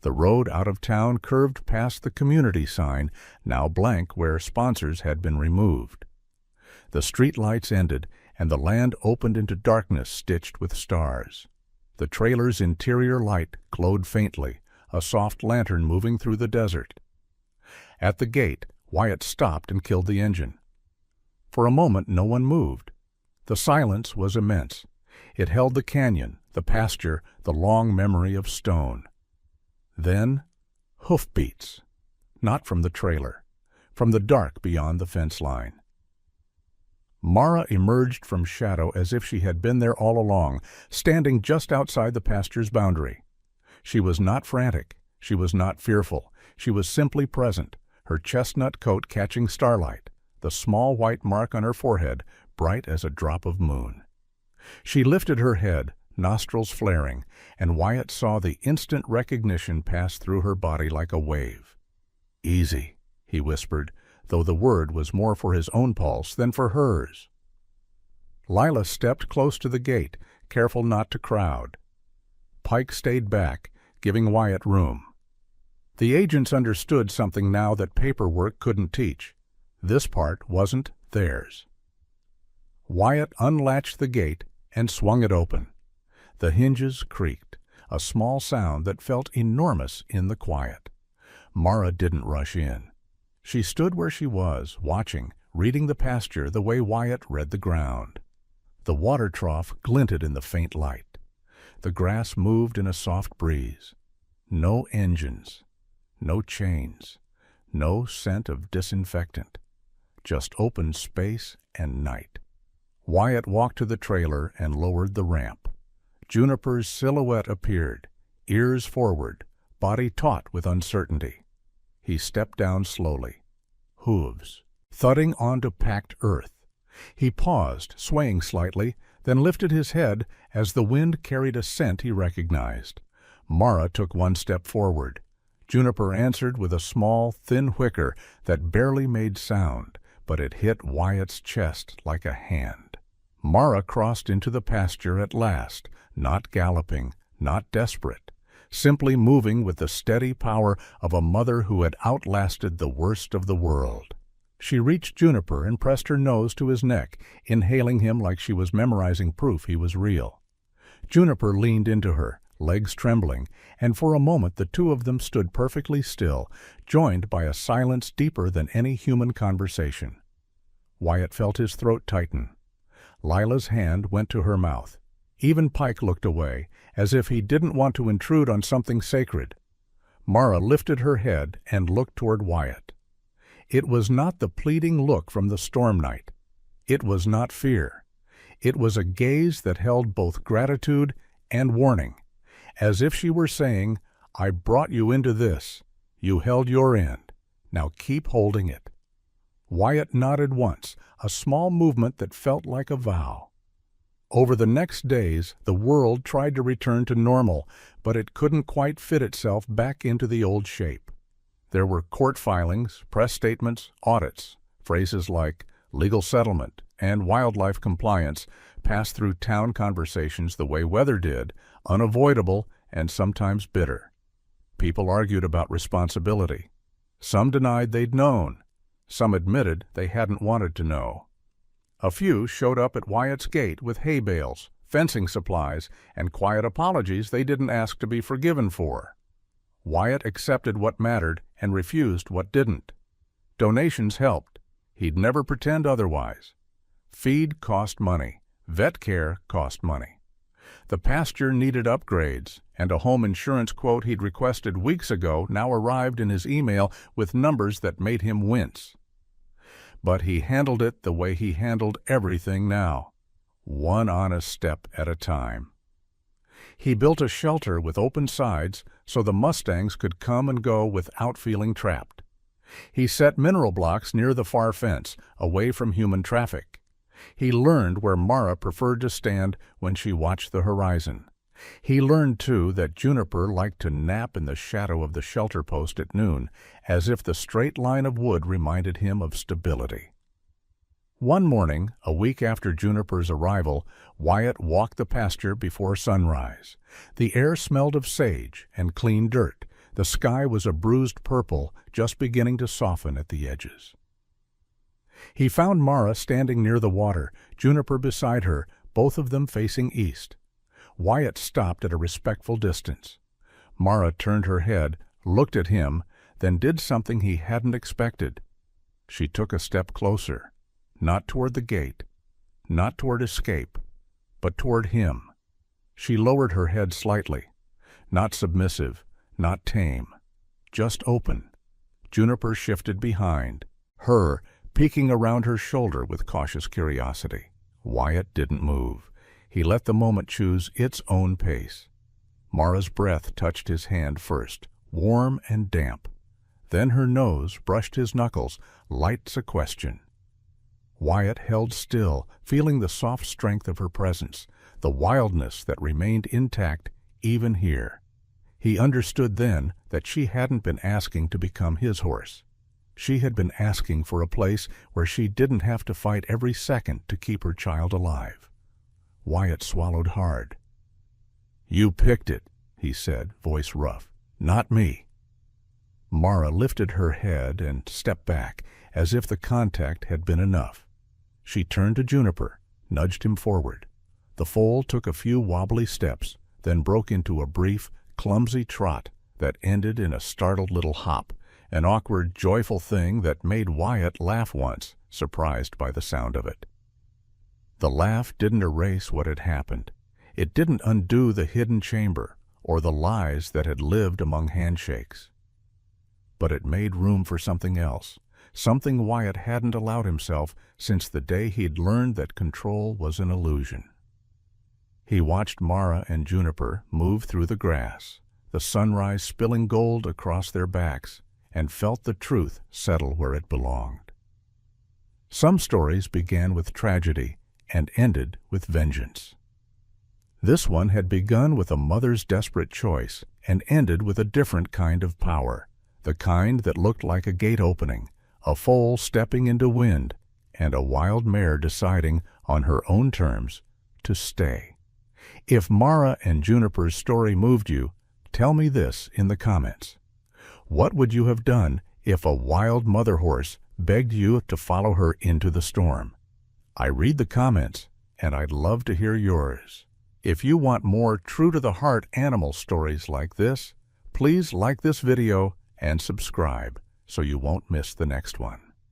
The road out of town curved past the community sign, now blank where sponsors had been removed. The street lights ended, and the land opened into darkness stitched with stars. The trailer's interior light glowed faintly, a soft lantern moving through the desert. At the gate, Wyatt stopped and killed the engine. For a moment no one moved. The silence was immense. It held the canyon, the pasture, the long memory of stone. Then, hoofbeats. Not from the trailer, from the dark beyond the fence line. Mara emerged from shadow as if she had been there all along, standing just outside the pasture's boundary. She was not frantic. She was not fearful. She was simply present, her chestnut coat catching starlight, the small white mark on her forehead bright as a drop of moon. She lifted her head, nostrils flaring, and Wyatt saw the instant recognition pass through her body like a wave. "Easy," he whispered, though the word was more for his own pulse than for hers. Lila stepped close to the gate, careful not to crowd. Pike stayed back, giving Wyatt room. The agents understood something now that paperwork couldn't teach. This part wasn't theirs. Wyatt unlatched the gate and swung it open. The hinges creaked, a small sound that felt enormous in the quiet. Mara didn't rush in. She stood where she was, watching, reading the pasture the way Wyatt read the ground. The water trough glinted in the faint light. The grass moved in a soft breeze. No engines, no chains, no scent of disinfectant. Just open space and night. Wyatt walked to the trailer and lowered the ramp. Juniper's silhouette appeared, ears forward, body taut with uncertainty. He stepped down slowly. Hooves, thudding onto packed earth. He paused, swaying slightly, then lifted his head as the wind carried a scent he recognized. Mara took one step forward. Juniper answered with a small, thin whicker that barely made sound, but it hit Wyatt's chest like a hand. Mara crossed into the pasture at last, not galloping, not desperate, simply moving with the steady power of a mother who had outlasted the worst of the world. She reached Juniper and pressed her nose to his neck, inhaling him like she was memorizing proof he was real. Juniper leaned into her, legs trembling, and for a moment the two of them stood perfectly still, joined by a silence deeper than any human conversation. Wyatt felt his throat tighten. Lila's hand went to her mouth. Even Pike looked away, as if he didn't want to intrude on something sacred. Mara lifted her head and looked toward Wyatt. It was not the pleading look from the storm night. It was not fear. It was a gaze that held both gratitude and warning, as if she were saying, "I brought you into this. You held your end. Now keep holding it." Wyatt nodded once, a small movement that felt like a vow. Over the next days, the world tried to return to normal, but it couldn't quite fit itself back into the old shape. There were court filings, press statements, audits, phrases like legal settlement, and wildlife compliance pass through town conversations the way weather did, unavoidable and sometimes bitter. People argued about responsibility. Some denied they'd known. Some admitted they hadn't wanted to know. A few showed up at Wyatt's gate with hay bales, fencing supplies, and quiet apologies they didn't ask to be forgiven for. Wyatt accepted what mattered and refused what didn't. Donations helped. He'd never pretend otherwise. Feed cost money. Vet care cost money. The pasture needed upgrades, and a home insurance quote he'd requested weeks ago now arrived in his email with numbers that made him wince. But he handled it the way he handled everything now, one honest step at a time. He built a shelter with open sides so the Mustangs could come and go without feeling trapped. He set mineral blocks near the far fence, away from human traffic. He learned where Mara preferred to stand when she watched the horizon. He learned, too, that Juniper liked to nap in the shadow of the shelter post at noon, as if the straight line of wood reminded him of stability. One morning, a week after Juniper's arrival, Wyatt walked the pasture before sunrise. The air smelled of sage and clean dirt. The sky was a bruised purple, just beginning to soften at the edges. He found Mara standing near the water, Juniper beside her, both of them facing east. Wyatt stopped at a respectful distance. Mara turned her head, looked at him, then did something he hadn't expected. She took a step closer, not toward the gate, not toward escape, but toward him. She lowered her head slightly, not submissive, not tame, just open. Juniper shifted behind, her peeking around her shoulder with cautious curiosity. Wyatt didn't move. He let the moment choose its own pace. Mara's breath touched his hand first, warm and damp. Then her nose brushed his knuckles, light as a question. Wyatt held still, feeling the soft strength of her presence, the wildness that remained intact even here. He understood then that she hadn't been asking to become his horse. She had been asking for a place where she didn't have to fight every second to keep her child alive. Wyatt swallowed hard. "You picked it," he said, voice rough. "Not me." Mara lifted her head and stepped back, as if the contact had been enough. She turned to Juniper, nudged him forward. The foal took a few wobbly steps, then broke into a brief, clumsy trot that ended in a startled little hop, an awkward, joyful thing that made Wyatt laugh once, surprised by the sound of it. The laugh didn't erase what had happened. It didn't undo the hidden chamber or the lies that had lived among handshakes. But it made room for something else, something Wyatt hadn't allowed himself since the day he'd learned that control was an illusion. He watched Mara and Juniper move through the grass, the sunrise spilling gold across their backs, and felt the truth settle where it belonged. Some stories began with tragedy and ended with vengeance. This one had begun with a mother's desperate choice and ended with a different kind of power, the kind that looked like a gate opening, a foal stepping into wind, and a wild mare deciding, on her own terms, to stay. If Mara and Juniper's story moved you, tell me this in the comments. What would you have done if a wild mother horse begged you to follow her into the storm? I read the comments, and I'd love to hear yours. If you want more true-to-the-heart animal stories like this, please like this video and subscribe so you won't miss the next one.